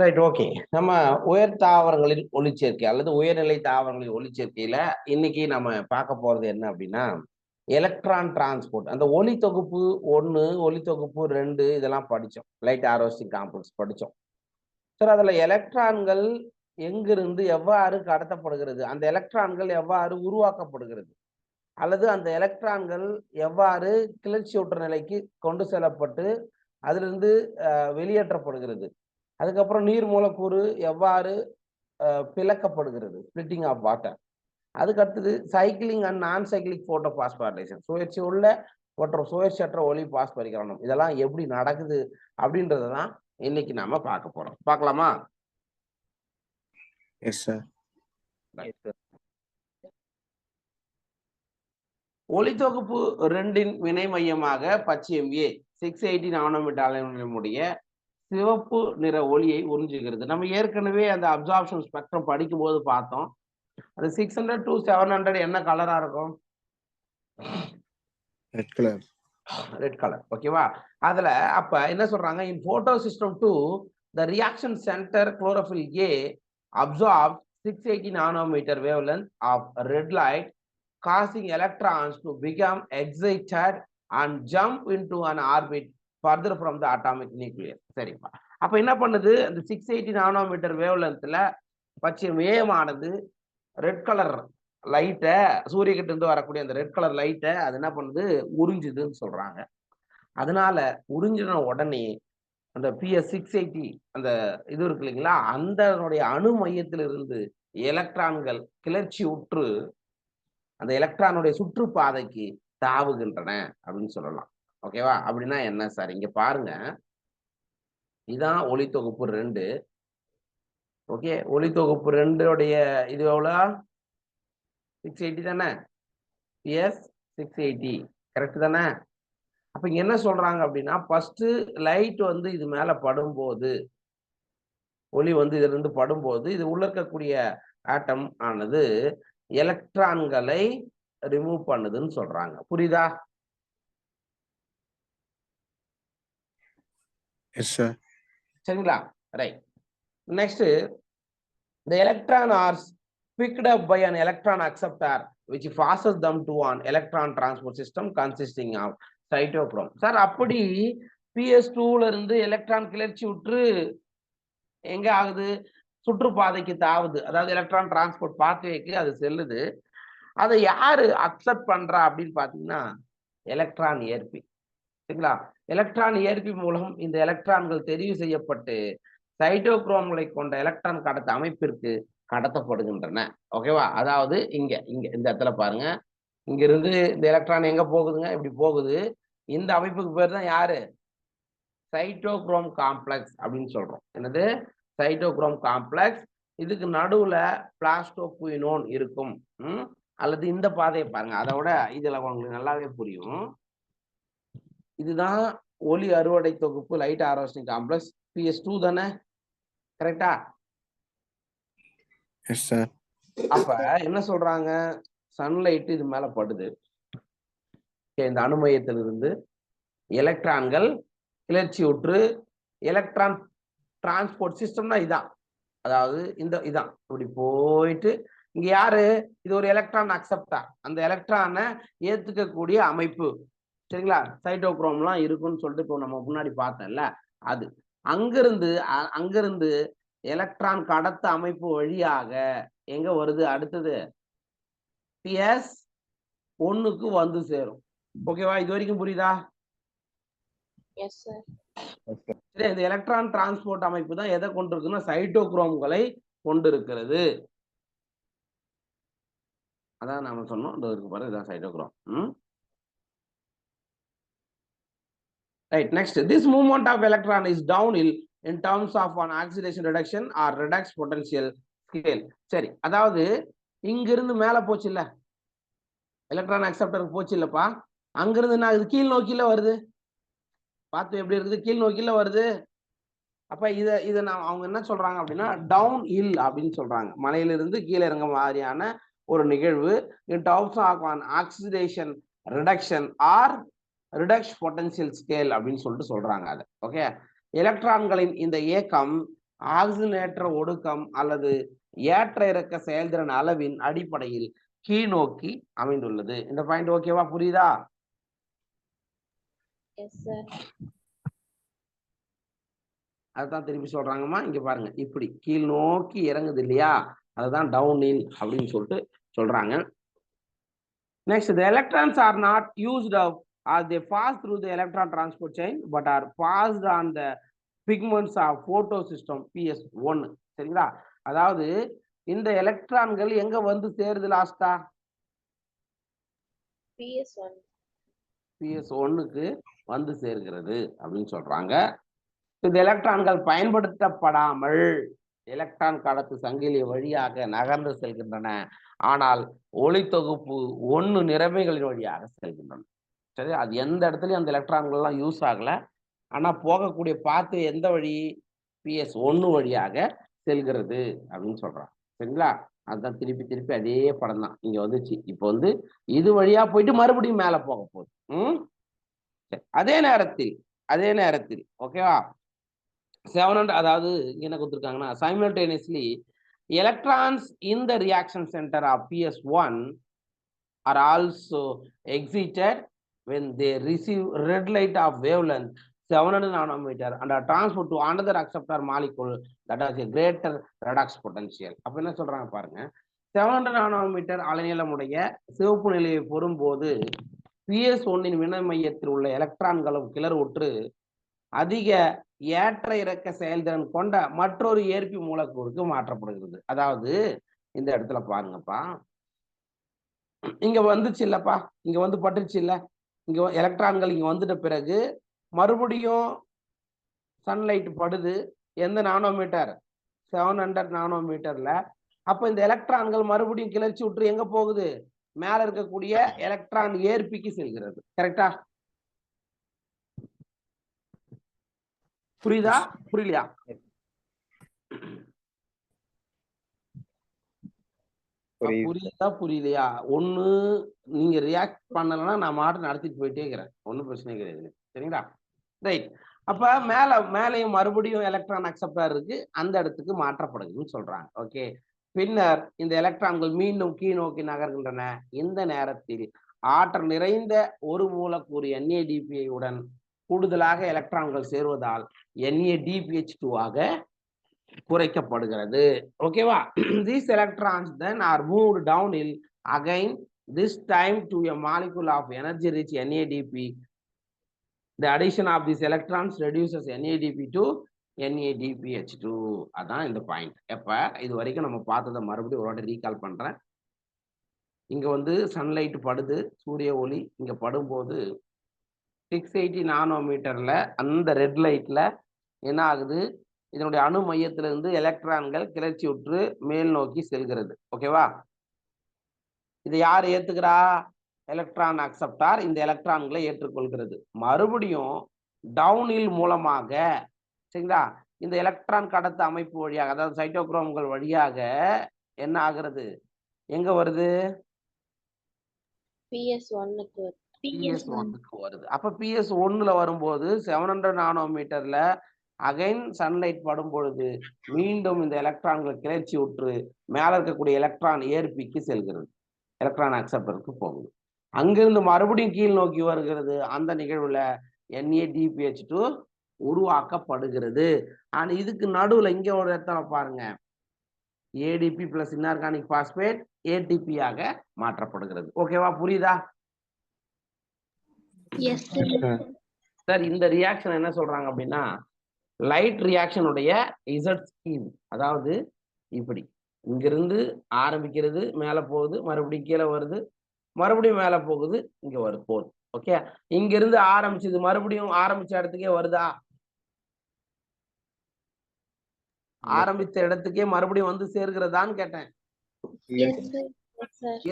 Right, okay. நம்ம உயர் தாவரங்களில் ஒளிச்சேர்க்கை அல்லது உயர்நிலை தாவரங்களில் ஒளிச்சேர்க்கையில இன்னைக்கு நம்ம பார்க்க போறது என்ன அப்படின்னா, எலக்ட்ரான் டிரான்ஸ்போர்ட். அந்த ஒளி தொகுப்பு 1, ஒளி தொகுப்பு 2 இதெல்லாம் படிச்சோம். லைட் ஹார்வெஸ்டிங் காம்ப்ளெக்ஸ் படிச்சோம். சார், அதுல எலக்ட்ரான்கள் எங்கிருந்து எவ்வாறு கடத்தப்படுகிறது, அந்த எலக்ட்ரான்கள் எவ்வாறு உருவாக்கப்படுகிறது, அல்லது அந்த எலக்ட்ரான்கள் எவ்வாறு கிளர்ச்சியுற்ற நிலைக்கு கொண்டு செல்லப்பட்டு அதிலிருந்து வெளியேற்றப்படுகிறது, அதுக்கப்புறம் நீர் மூலக்கூறு எவ்வாறு பிளக்கப்படுகிறது, ஸ்பிளிட்டிங் ஆஃப் வாட்டர், அதுக்கு அடுத்தது சைக்கிளிங் அண்ட் நான் சைக்கிளிக் போட்டோ பாஸ்போர்டேஷன், சுழற்சி உள்ள மற்றும் சுழற்சியற்ற ஒளி பாஸ்பரிகரணம், இதெல்லாம் எப்படி நடக்குது அப்படின்றதான் இன்னைக்கு நாம பார்க்க போறோம். பார்க்கலாமா? Yes sir. ஒளித்தொகுப்பு 2 வினை மையமாக பச்சையம் A 680 நானோமீட்டர் அலைநீளமுடைய சிவப்பு நிற ஒளியை உறிஞ்சுகிறது. நம்ம ஏற்கனவே அந்த அப்சார்ப்ஷன் ஸ்பெக்ட்ரம் படிக்கும் போது பார்த்தோம். அது 600 to 700 என்ன கலரா இருக்கும்? Red colour. Red colour. ஓகேவா? அதுல அப்ப என்ன சொல்றாங்க, இன் photo system 2 the reaction center chlorophyll A absorbs 680 nanometer wavelength of red light, causing electrons to become excited and jump into an orbit further from the atomic nucleus. சரிப்பா. அப்ப என்ன பண்ணுது, அந்த 680 நானோமீட்டர் வேவ்லென்த்ல பச்சையம் ஏமானது ரெட் கலர் லைட்டை, சூரியகிட்ட இருந்து வரக்கூடிய அந்த red colour லைட்டை அது என்ன பண்ணுது, உறிஞ்சுதுன்னு சொல்றாங்க. அதனால உறிஞ்சின உடனே அந்த PS680 அந்த இது இருக்கு இல்லைங்களா, அந்த அணு மையத்திலிருந்து எலக்ட்ரான்கள் கிளர்ச்சி உற்று அந்த எலக்ட்ரானுடைய சுற்றுப்பாதைக்கு தாவுகின்றன அப்படின்னு சொல்லலாம். ஓகேவா? அப்படின்னா என்ன சார்? இங்க பாருங்க, இதுதான் ஒளி தொகுப்பு 2. ஓகே, ஒளி தொகுப்பு 2 இது எவ்வளோ? 680 தானே? PS680 கரெக்ட் தானே? அப்ப இங்க என்ன சொல்றாங்க அப்படின்னா, ஃபர்ஸ்ட் லைட் வந்து இது மேல படும்போது, ஒளி வந்து இதுல இருந்து படும்போது இது உள்ள இருக்கக்கூடிய ஆட்டம் ஆனது எலக்ட்ரான்களை ரிமூவ் பண்ணுதுன்னு சொல்றாங்க. புரியுதா? Yes sir. சரிங்களா? Right. Next, the electron are picked up by an electron acceptor which passes them to an electron transport system consisting of cytochrome. Sir, அப்படி PS2ல இருந்து எலக்ட்ரான் கிளர்ச்சி விட்டு எங்க ஆகுது, சுற்றுப்பாதைக்கு தாவுது, அதாவது எலக்ட்ரான் டிரான்ஸ்போர்ட் பாத்வேக்கு அது செல்லுது. அதை யாரு அக்செப்ட் பண்றா அப்படின்னு பாத்தீங்கன்னா, எலக்ட்ரான் ஏற்பி. சரிங்களா? எலக்ட்ரான் ஏற்பி மூலம் இந்த எலக்ட்ரான்கள் தெரிவு செய்யப்பட்டு சைட்டோக்ரோம்களை கொண்ட எலக்ட்ரான் கடத்த அமைப்பிற்கு கடத்தப்படுகின்றன. ஓகேவா? அதாவது இங்க இங்க இந்த இடத்துல பாருங்க, இங்க இருந்து இந்த எலக்ட்ரான் எங்க போகுதுங்க, இப்படி போகுது. இந்த அமைப்புக்கு பேர் தான் யாரு, சைட்டோக்ரோம் காம்ப்ளெக்ஸ் அப்படின்னு சொல்றோம். என்னது? Cytochrome complex. இதுக்கு நடுவுல பிளாஸ்டோகுயினோன் இருக்கும். அல்லது இந்த பாதையை பாருங்க, அதோட இதுல உங்களுக்கு நல்லாவே புரியும். இதுதான் ஒளி அறுவடை தொகுப்பு லைட் ஹார்வெஸ்டிங் காம்ப்ளெக்ஸ் PS2 தானே? கரெக்டா? Yes sir. அப்ப என்ன சொல்றாங்க, சன்லைட் இது மேல படுது, இந்த அணுமையத்திலிருந்து எலக்ட்ரான்கள் கிளர்ச்சி உற்று எலக்ட்ரான் டிரான்ஸ்போர்ட் சிஸ்டம்னா இதான், அதாவது இந்த இதான் இப்படி போயிட்டு இங்க யாரு, இது ஒரு எலக்ட்ரான் அக்செப்டார், அந்த எலக்ட்ரானை ஏத்துக்கக்கூடிய அமைப்பு. சரிங்களா? சைட்டோக்ரோம்லாம் இருக்குன்னு சொல்லிட்டு இப்போ நம்ம முன்னாடி பார்த்தோம்ல, அது அங்கிருந்து எலக்ட்ரான் கடத்த அமைப்பு வழியாக எங்க வருது, அடுத்தது PS1க்கு வந்து சேரும். ஓகேவா? இது வரைக்கும் புரியுதா? Yes sir. சரி, இந்த எலக்ட்ரான் டிரான்ஸ்போர்ட் அமைப்பு தான் எதை கொண்டிருக்குன்னா சைட்டோக்ரோம்களை கொண்டிருக்கிறது. அதான் நாம சொன்னோம், இந்த இருக்கு பாரு, இதான் cytochrome. Right, next, this movement of electron is downhill in terms of an oxidation reduction or redox potential scale. சரி, அதாவது இங்கிருந்து மேல போச்சு இல்ல, எலக்ட்ரான் அக்செப்டருக்கு போச்சு இல்லப்பா, அங்கிருந்து என்ன ஆகுது, கீழ் நோக்கில வருது. பார்த்து எப்படி இருக்குது, கீழ் நோக்கில வருது. அப்ப இத நான் அவங்க என்ன சொல்றாங்க அப்படின்னா டவுன் ஹில் அப்படின்னு சொல்றாங்க. மலையிலிருந்து கீழே இறங்க மாதிரியான ஒரு நிகழ்வு. In terms of an oxidation reduction or redox potential scale அப்படின்னு சொல்லிட்டு சொல்றாங்க அது. ஓகே, எலக்ட்ரான்களின் இந்த இயக்கம் ஆக்சிஜனேற்ற ஒடுக்கம் அல்லது ஏற்ற இறக்க செயல்திறன் அளவின் அடிப்படையில் கீழ்நோக்கி அமைந்துள்ளது. இந்த பாயிண்ட் ஓகேவா, புரியுதா? Yes sir. அதுதான் திருப்பி சொல்றாங்கம்மா, இங்க பாருங்க, இப்படி கீழ் நோக்கி இறங்குது இல்லையா, அதுதான் டவுன் ஹில் அப்படின்னு சொல்லிட்டு சொல்றாங்க. Next, the electrons are not used up as they pass through the electron transport chain, but are passed on the pigments of photosystem PS1. சரிங்களா? அதாவது இந்த எலக்ட்ரான்கள் எங்க வந்து சேருது லாஸ்டா? PS1. PS1க்கு வந்து சேர்கிறது அப்படின்னு சொல்றாங்க. இந்த எலக்ட்ரான்கள் பயன்படுத்தப்படாமல் எலக்ட்ரான் கடத்து சங்கிலி வழியாக நகர்ந்து செல்கின்றன. ஆனால் ஒளி தொகுப்பு 1 நிறமைகளின் வழியாக செல்கின்றன. சரி, அது எந்த இடத்துலயும் அந்த எலக்ட்ரான்கள் எல்லாம் யூஸ் ஆகல. ஆனா போகக்கூடிய பாத்து எந்த வழி? PS1 வழியாக செல்கிறது அப்படின்னு சொல்றாங்க. சரிங்களா? அதுதான் திருப்பி திருப்பி அதே படம் தான் இங்க வந்துச்சு. இப்போ வந்து இது வழியா போயிட்டு மறுபடியும் மேல போக போகுது. அதே நேரத்தில் ஓகேவா, 700, அதாவது என்ன கொடுத்துருக்காங்கன்னா, simultaneously electrons in the reaction center of PS1 are also excited when they receive red light of wavelength 700 nanometer and are transferred to another acceptor molecule that has a greater redox potential. அப்ப என்ன சொல்றாங்க பாருங்க, 700 nanometre அலைநீளமுடைய சிவப்பு நிலையை பெறும்போது PS1 வினை மையத்தில் உள்ள எலக்ட்ரான்களும் கிளர்வுற்று அதிக ஏற்ற இறக்க செயல்திறன் கொண்ட மற்றொரு ஏற்பி மூலக்கூறுக்கு மாற்றப்படுகிறது. அதாவது இந்த இடத்துல பாருங்கப்பா, இங்க வந்துச்சு இல்லப்பா, இங்க வந்து பட்டுச்சு இல்ல, இங்க எலக்ட்ரான்கள் இங்க வந்துட்ட பிறகு மறுபடியும் சன்லைட் படுது. எந்த நானோமீட்டர்? 700 நானோமீட்டர்ல. அப்ப இந்த எலக்ட்ரான்கள் மறுபடியும் கிளர்ச்சி விட்டு எங்க போகுது? மேல இருக்கக்கூடிய எலக்ட்ரான் ஏற்பிக்கு செல்கிறது. கரெக்டா? புரியுதா, புரியலையா? புரியுதா புரியலையா? ஒண்ணு நீங்க ரியாக்ட் பண்ணலன்னா நான் மாட்டு நடத்திட்டு போயிட்டே இருக்கிறேன், ஒன்னும் பிரச்சனை கிடையாது. சரிங்களா? ரைட். அப்ப மேலையும் மறுபடியும் எலக்ட்ரான் அக்செப்டார் இருக்கு, அந்த இடத்துக்கு மாற்றப்படுதுன்னு சொல்றாங்க. ஓகே. பின்னர் இந்த எலக்ட்ரான்கள் மீண்டும் கீழ் நோக்கி நகர்கின்றன. இந்த நேரத்தில் ஆற்றல் நிறைந்த ஒரு மூலக்கூறு NADPI உடன் கூடுதலாக எலக்ட்ரான்கள் சேருவதால் NADPH2 ஆக குறைக்கப்படுகிறது. ஓகேவா? These electrons then are moved downhill again, this time to a molecule of energy rich NADP. The addition of these electrons reduces NADP to NADPH2. அதான் இந்த பாயிண்ட். எப்ப இது வரைக்கும் நம்ம பார்த்ததை மறுபடியும் ஒரு வாட்டி ரீகால் பண்றேன். இங்க வந்து சன்லைட் படுது, சூரிய ஒளி இங்க படும்போது 680 நானோமீட்டர்ல அந்த ரெட் லைட்ல என்ன ஆகுது? இதனுடைய அணு மையத்திலிருந்து எலக்ட்ரான்கள் கிளர்ச்சி உற்று மேல் நோக்கி செல்கிறது. ஓகேவா? இதை யார் ஏத்துக்கிறா? எலக்ட்ரான் அக்செப்டார் இந்த எலக்ட்ரான்களை ஏற்றுக்கொள்கிறது. மறுபடியும் டவுன்ஹில் மூலமாக, சரிங்களா, இந்த எலக்ட்ரான் கடத்து அமைப்பு வழியாக, அதாவது சைட்டோக்ரோம்கள் வழியாக என்ன ஆகிறது? எங்க வருது? PS1க்கு வருது. அப்ப PS1ல வரும்போது 700 நானோமீட்டர்ல அகைன் சன்லைட் படும் பொழுது மீண்டும் இந்த எலக்ட்ரான்கள் கிளர்ச்சி உற்று மேல இருக்கக்கூடிய எலக்ட்ரான் ஏற்பிக்கு செல்கிறது, எலக்ட்ரான் அக்செப்டருக்கு போகுது. அங்கிருந்து மறுபடியும் கீழ் நோக்கி வருகிறது. அந்த நிகழ்வுல NADPH2 உருவாக்கப்படுகிறது. ஆனா இதுக்கு நடுவுல இங்க ஒரு இடத்துல பாருங்க, ADP plus inorganic phosphate ATP ஆக மாற்றப்படுகிறது. ஓகேவா, புரியுதா? சார், இந்த ரியாக்ஷன் என்ன சொல்றாங்க அப்படின்னா, லைட் ரியாக்ஷனுடைய இசட் ஸ்கீம். அதாவது இப்படி இங்கிருந்து ஆரம்பிக்கிறது, மேல போகுது, மறுபடியும் கீழே வருது, மறுபடியும் மேல போகுது, இங்க போகுது. ஓகே. இங்க இருந்து ஆரம்பிச்சது மறுபடியும் ஆரம்பிச்ச இடத்துக்கே வருதா? ஆரம்பித்த இடத்துக்கே மறுபடியும் வந்து சேர்கிறதான்னு கேட்டேன்.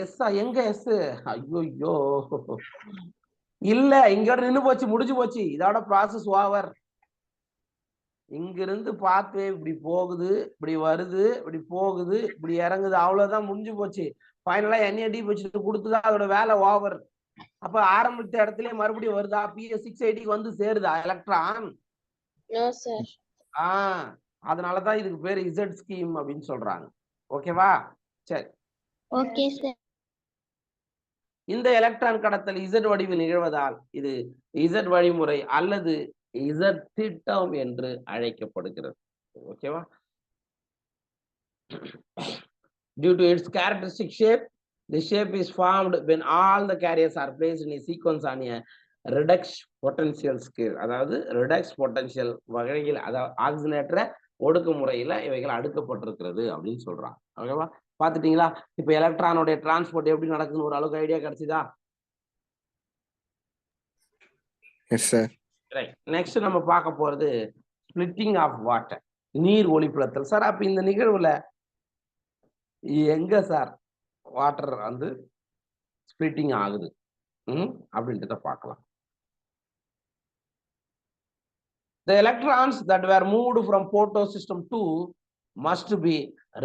எஸ்ஸா? எங்க எஸ்? ஐயோ இல்ல, இங்கோட நின்னு போச்சு, முடிஞ்சு போச்சு, இதோட ப்ராசஸ் ஓவர். இங்கிருந்து பார்த்து இப்படி போகுது, இப்படி வருது, இப்படி போகுது, இப்படி இறங்குது, அவ்வளவுதான், முடிஞ்சு போச்சு. ஃபைனலா NADPH2 கொடுத்துதான் அதோட வேலை ஓவர். அப்ப ஆரம்பித்த இடத்துல மறுபடியும் வருதா? PS680 வந்து சேருதா எலக்ட்ரான்? No sir. அதனாலதான் இதுக்கு பேர் இசட் ஸ்கீம் அப்படின்னு சொல்றாங்க. ஓகேவா? சரி. Okay sir. இந்த எலக்ட்ரான் கடத்தல் இசட் வடிவில் நிகழ்வதால் இது இசட் வழிமுறை அல்லது இசட் திட்டம் என்று அழைக்கப்படுகிறது. ஓகேவா? Due to its characteristic shape, the shape is formed when all the carriers are placed in a sequence on a redox potential scale. அதாவது redox potential வகையில், அதாவது ஆக்சிஜனேற்ற ஒடுக்குமுறையில இவைகள் அடுக்கப்பட்டிருக்கிறது அப்படின்னு சொல்றாங்க. ஓகேவா? பாத்துட்டீங்களா? இப்ப எலக்ட்ரானோட டிரான்ஸ்போர்ட் எப்படி நடக்குதுன்னு ஒரு அளவுக்கு ஐடியா கிடைச்சுதா? Yes sir. ரைட். நெக்ஸ்ட் நம்ம பார்க்க போறது ஸ்பிளிட்டிங் ஆஃப் வாட்டர், நீர் ஒளிப்பிளத்தல். சார் அப்ப இந்த நிகழ்வுல எங்க சார் வாட்டர் வந்து ஸ்பிளிட்டிங் ஆகுது அப்படின்றத பார்க்கலாம். The electrons that were moved from photosystem 2 must be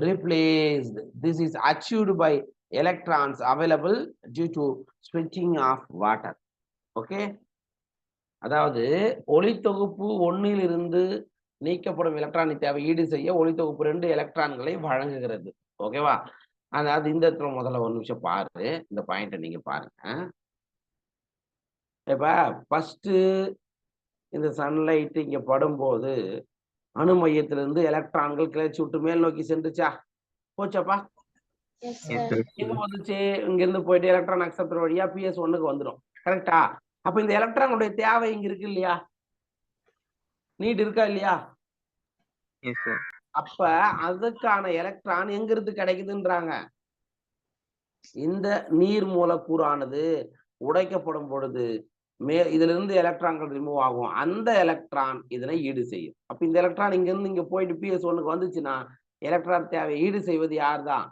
replaced. This is achieved by electrons available due to splitting of water. Okay? அதாவது ஒளித்தொகுப்பு 1 இருந்து நீக்கப்படும் எலக்ட்ரானை தேவை ஈடு செய்ய ஒளித்தொகுப்பு 2 எலக்ட்ரான்களை வழங்குகிறது. ஓகேவா? அதாவது இந்த இடத்துல முதல்ல ஒரு நிமிஷம் பாரு, இந்த பாயிண்ட நீங்க பாருங்க. இப்ப ஃபர்ஸ்ட் இந்த சன்லைட் இங்க படும்போது அணு மையத்திலிருந்து எலக்ட்ரான்கள் கிளர்ச்சி விட்டு மேல் நோக்கி சென்றுச்சா? போச்சாப்பா? எங்க வந்துச்சு? இங்க இருந்து போயிட்டு எலக்ட்ரான் அக்செப்டர் வழியா PS1க்கு வந்துடும். கரெக்டா? அப்ப இந்த எலக்ட்ரானுடைய தேவை இங்க இருக்கு இல்லையா? நீட் இருக்கா இல்லையா? அப்ப அதுக்கான எலக்ட்ரான் எங்க இருந்து கிடைக்குதுன்றாங்க? இந்த நீர் மூலக்கூறானது உடைக்கப்படும் பொழுது இதுல இருந்து எலக்ட்ரான்கள் ரிமூவ் ஆகும். அந்த எலக்ட்ரான் இதனை ஈடு செய்யும். அப்ப இந்த எலக்ட்ரான் இங்க இருந்து இங்க போயிட்டு PS1க்கு வந்துச்சுன்னா எலக்ட்ரான் தேவை ஈடு செய்வது யார்தான்?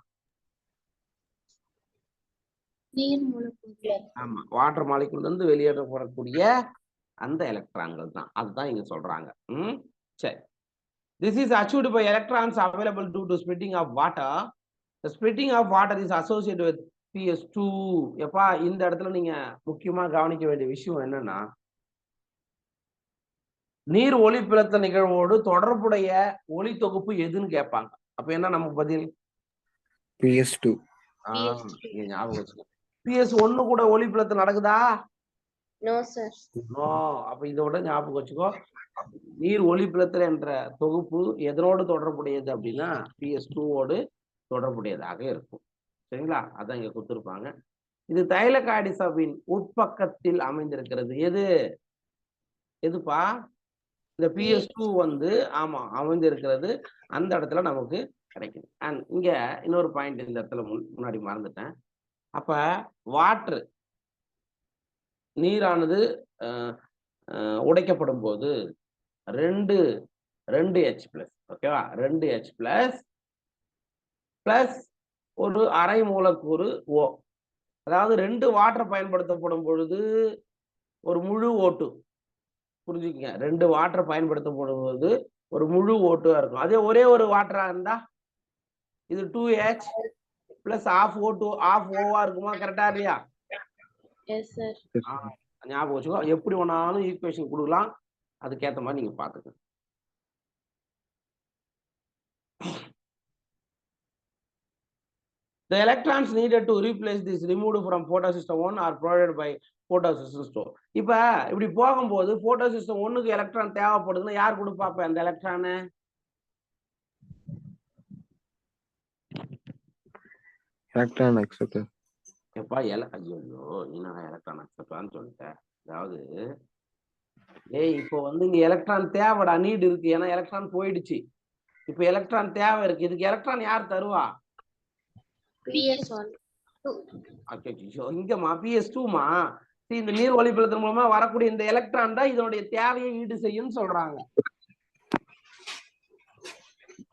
நீர் மூலக்கூறு. ஆமா, வாட்டர் மாலிகுல்ல இருந்து வெளியேற்றப்படக்கூடிய அந்த எலக்ட்ரான்கள் தான். அதுதான் இங்க சொல்றாங்க. சரி. This is achieved by electrons available due to splitting of water. The splitting of water is associated with PS2. எப்பா இந்த இடத்துல நீங்க முக்கியமா கவனிக்க வேண்டிய விஷயம் என்னன்னா, நீர் ஒளிப்பிளத்த நிகழ்வோடு தொடர்புடைய ஒளி தொகுப்பு எதுன்னு கேட்பாங்க. அப்ப என்ன நமக்கு பதில்? PS2. ஞாபகம் வச்சுக்கோ. PS1 கூட ஒளிப்பிளத்து நடக்குதா? No sir. நோ. அப்ப இதோட ஞாபகம் வச்சுக்கோ, நீர் ஒளிப்பிளத்தல் என்ற தொகுப்பு எதனோடு தொடர்புடையது அப்படின்னா PS2ஓடு தொடர்புடையதாக இருக்கும். சரிங்களா? அதான் இங்க கொடுத்திருப்பாங்க. இது தைலகாய்டிசபின் உட்பக்கத்தில் அமைந்திருக்கிறது. எதுப்பா? இந்த PS2 வந்து ஆமா அமைந்திருக்கிறது. அந்த இடத்துல நமக்கு கிடைக்குது. அண்ட் இங்க இன்னொரு பாயிண்ட் இந்த இடத்துல முன்னாடி மறந்துட்டேன். அப்ப வாட்டர் நீரானது உடைக்கப்படும் போது 2H+, ஓகேவா? 2H+ பிளஸ் ஒரு அரை மூலக்கூறு O. அதாவது 2 வாட்டர் பயன்படுத்தப்படும் பொழுது ஒரு முழு O2. புரிஞ்சுக்கங்க, 2 வாட்டர் பயன்படுத்தப்படும் போது ஒரு முழு O2 இருக்கும். அதே ஒரே ஒரு வாட்டரா இருந்தா இது 2H plus of O2 of Oவா இருக்குமா? கரெக்டா இல்லையா? Yes sir. ஞாபகம் வச்சுக்கோ. எப்படி வேணாலும் ஈக்குவேஷன் கொடுக்கலாம், அதுக்கேற்ற மாதிரி நீங்க பாத்துக்கணும். The electrons needed to replace this removed from photosystem 1 are provided by photosystem 2. இப்ப இப்படி போகும்போது photosystem 1க்கு எலக்ட்ரான் தேவைப்படுதுன்னா யார் கொடுப்பாப்ப அந்த எலக்ட்ரானை? Electron acceptor. எப்பா ஐயோ நான் எலக்ட்ரான் அக்செப்டர்னு சொல்லிட்டேன். அதாவது இப்போ வந்து இங்க எலக்ட்ரான் தேவைடா, நீட் இருக்கு. ஏன்னா எலக்ட்ரான் போயிடுச்சு. இப்ப எலக்ட்ரான் தேவை இருக்கு. இதுக்கு எலக்ட்ரான் யார் தருவா? PS1. இங்கம்மா PS2மா. இந்த நீர் ஒளிப்பிளத்தின் மூலமா வரக்கூடிய இந்த எலக்ட்ரான் தான் இதனுடைய தேவையை ஈடு செய்யும் சொல்றாங்க.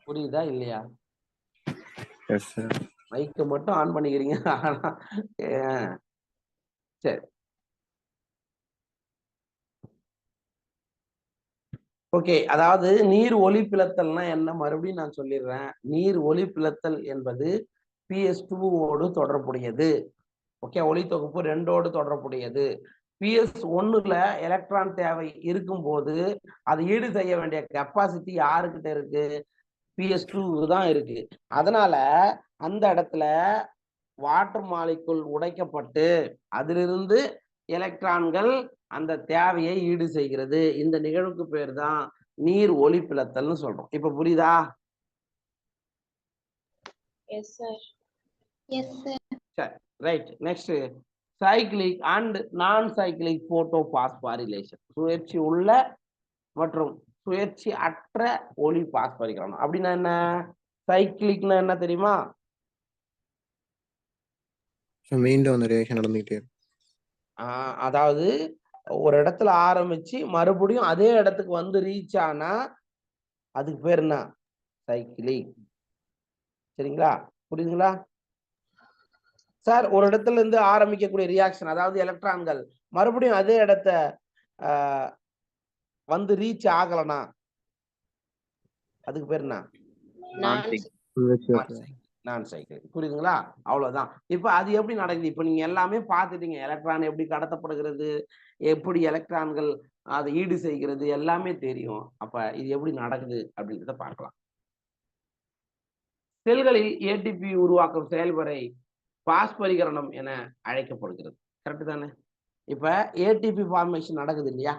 புரியுதா இல்லையா? Yes sir. மைக்க மட்டும் ஆன் பண்ணிக்கிறீங்க. சரி, ஓகே. அதாவது நீர் ஒளிப்பிளத்தல்னா என்ன மறுபடியும் நான் சொல்லிடுறேன். நீர் ஒளிப்பிளத்தல் என்பது PS2ஓடு தொடர்புடையது. ஓகே, ஒளி தொகுப்பு 2ஓடு தொடர்புடையது. பிஎஸ் ஒன்னுல எலக்ட்ரான் தேவை இருக்கும்போது அது ஈடு செய்ய வேண்டிய கெப்பாசிட்டி யாருக்கிட்ட இருக்கு? PS2 தான் இருக்கு. அதனால அந்த இடத்துல வாட்டர் மாலிகுல் உடைக்கப்பட்டு அதிலிருந்து எலக்ட்ரான்கள் அந்த தேவையை ஈடு செய்கிறது. இந்த நிகழ்வுக்கு பேர் தான் நீர் ஒளிப்பிளத்தல்னு சொல்றோம். இப்ப புரியுதா? Yes, sir. Yes, sir. சரி, ரைட். நெக்ஸ்ட் சைக்கிளிக் அண்ட் நான் சைக்கிளிக் போட்டோ பாஸ்பாரிலேஷன். சுழற்சி உள்ள மற்றும் சுழற்சி அற்ற ஒளி பாஸ்பரிக்கணும். அப்படின்னா என்ன? சைக்கிளிக்னா என்ன தெரியுமா? மீண்டும் அந்த ரியாக்ஷன் நடந்துகிட்டே இருக்கும். அதாவது ஒரு இடத்துல ஆரம்பிச்சு மறுபடியும் அதே இடத்துக்கு வந்து ரீச் ஆனா அதுக்கு பேர் என்ன? சைக்கிளிக். சரிங்களா? புரியுதுங்களா சார்? ஒரு இடத்துல இருந்து ஆரம்பிக்கக்கூடிய ரியாக்ஷன், அதாவது எலக்ட்ரான்கள் மறுபடியும் அதே இடத்த வந்து ரீச் ஆகலனா அதுக்கு பேர் என்ன? நான் சைக்கிள். புரியுதுங்களா? அவ்வளவுதான். இப்ப அது எப்படி நடக்குது? இப்ப நீங்க எல்லாமே பார்த்துட்டீங்க. எலக்ட்ரான் எப்படி கடத்தப்படுகிறது, எப்படி எலக்ட்ரான்கள் அதை ஈடு செய்கிறது, எல்லாமே தெரியும். அப்ப இது எப்படி நடக்குது அப்படின்றத பார்க்கலாம். செல்களில் ஏடிபி உருவாக்கும் செயல்முறை பாஸ்பரிகரணம் என அழைக்கப்படுகிறது. கரெக்ட் தானே? இப்ப ஏடிபி ஃபார்மேஷன் நடக்குது இல்லையா?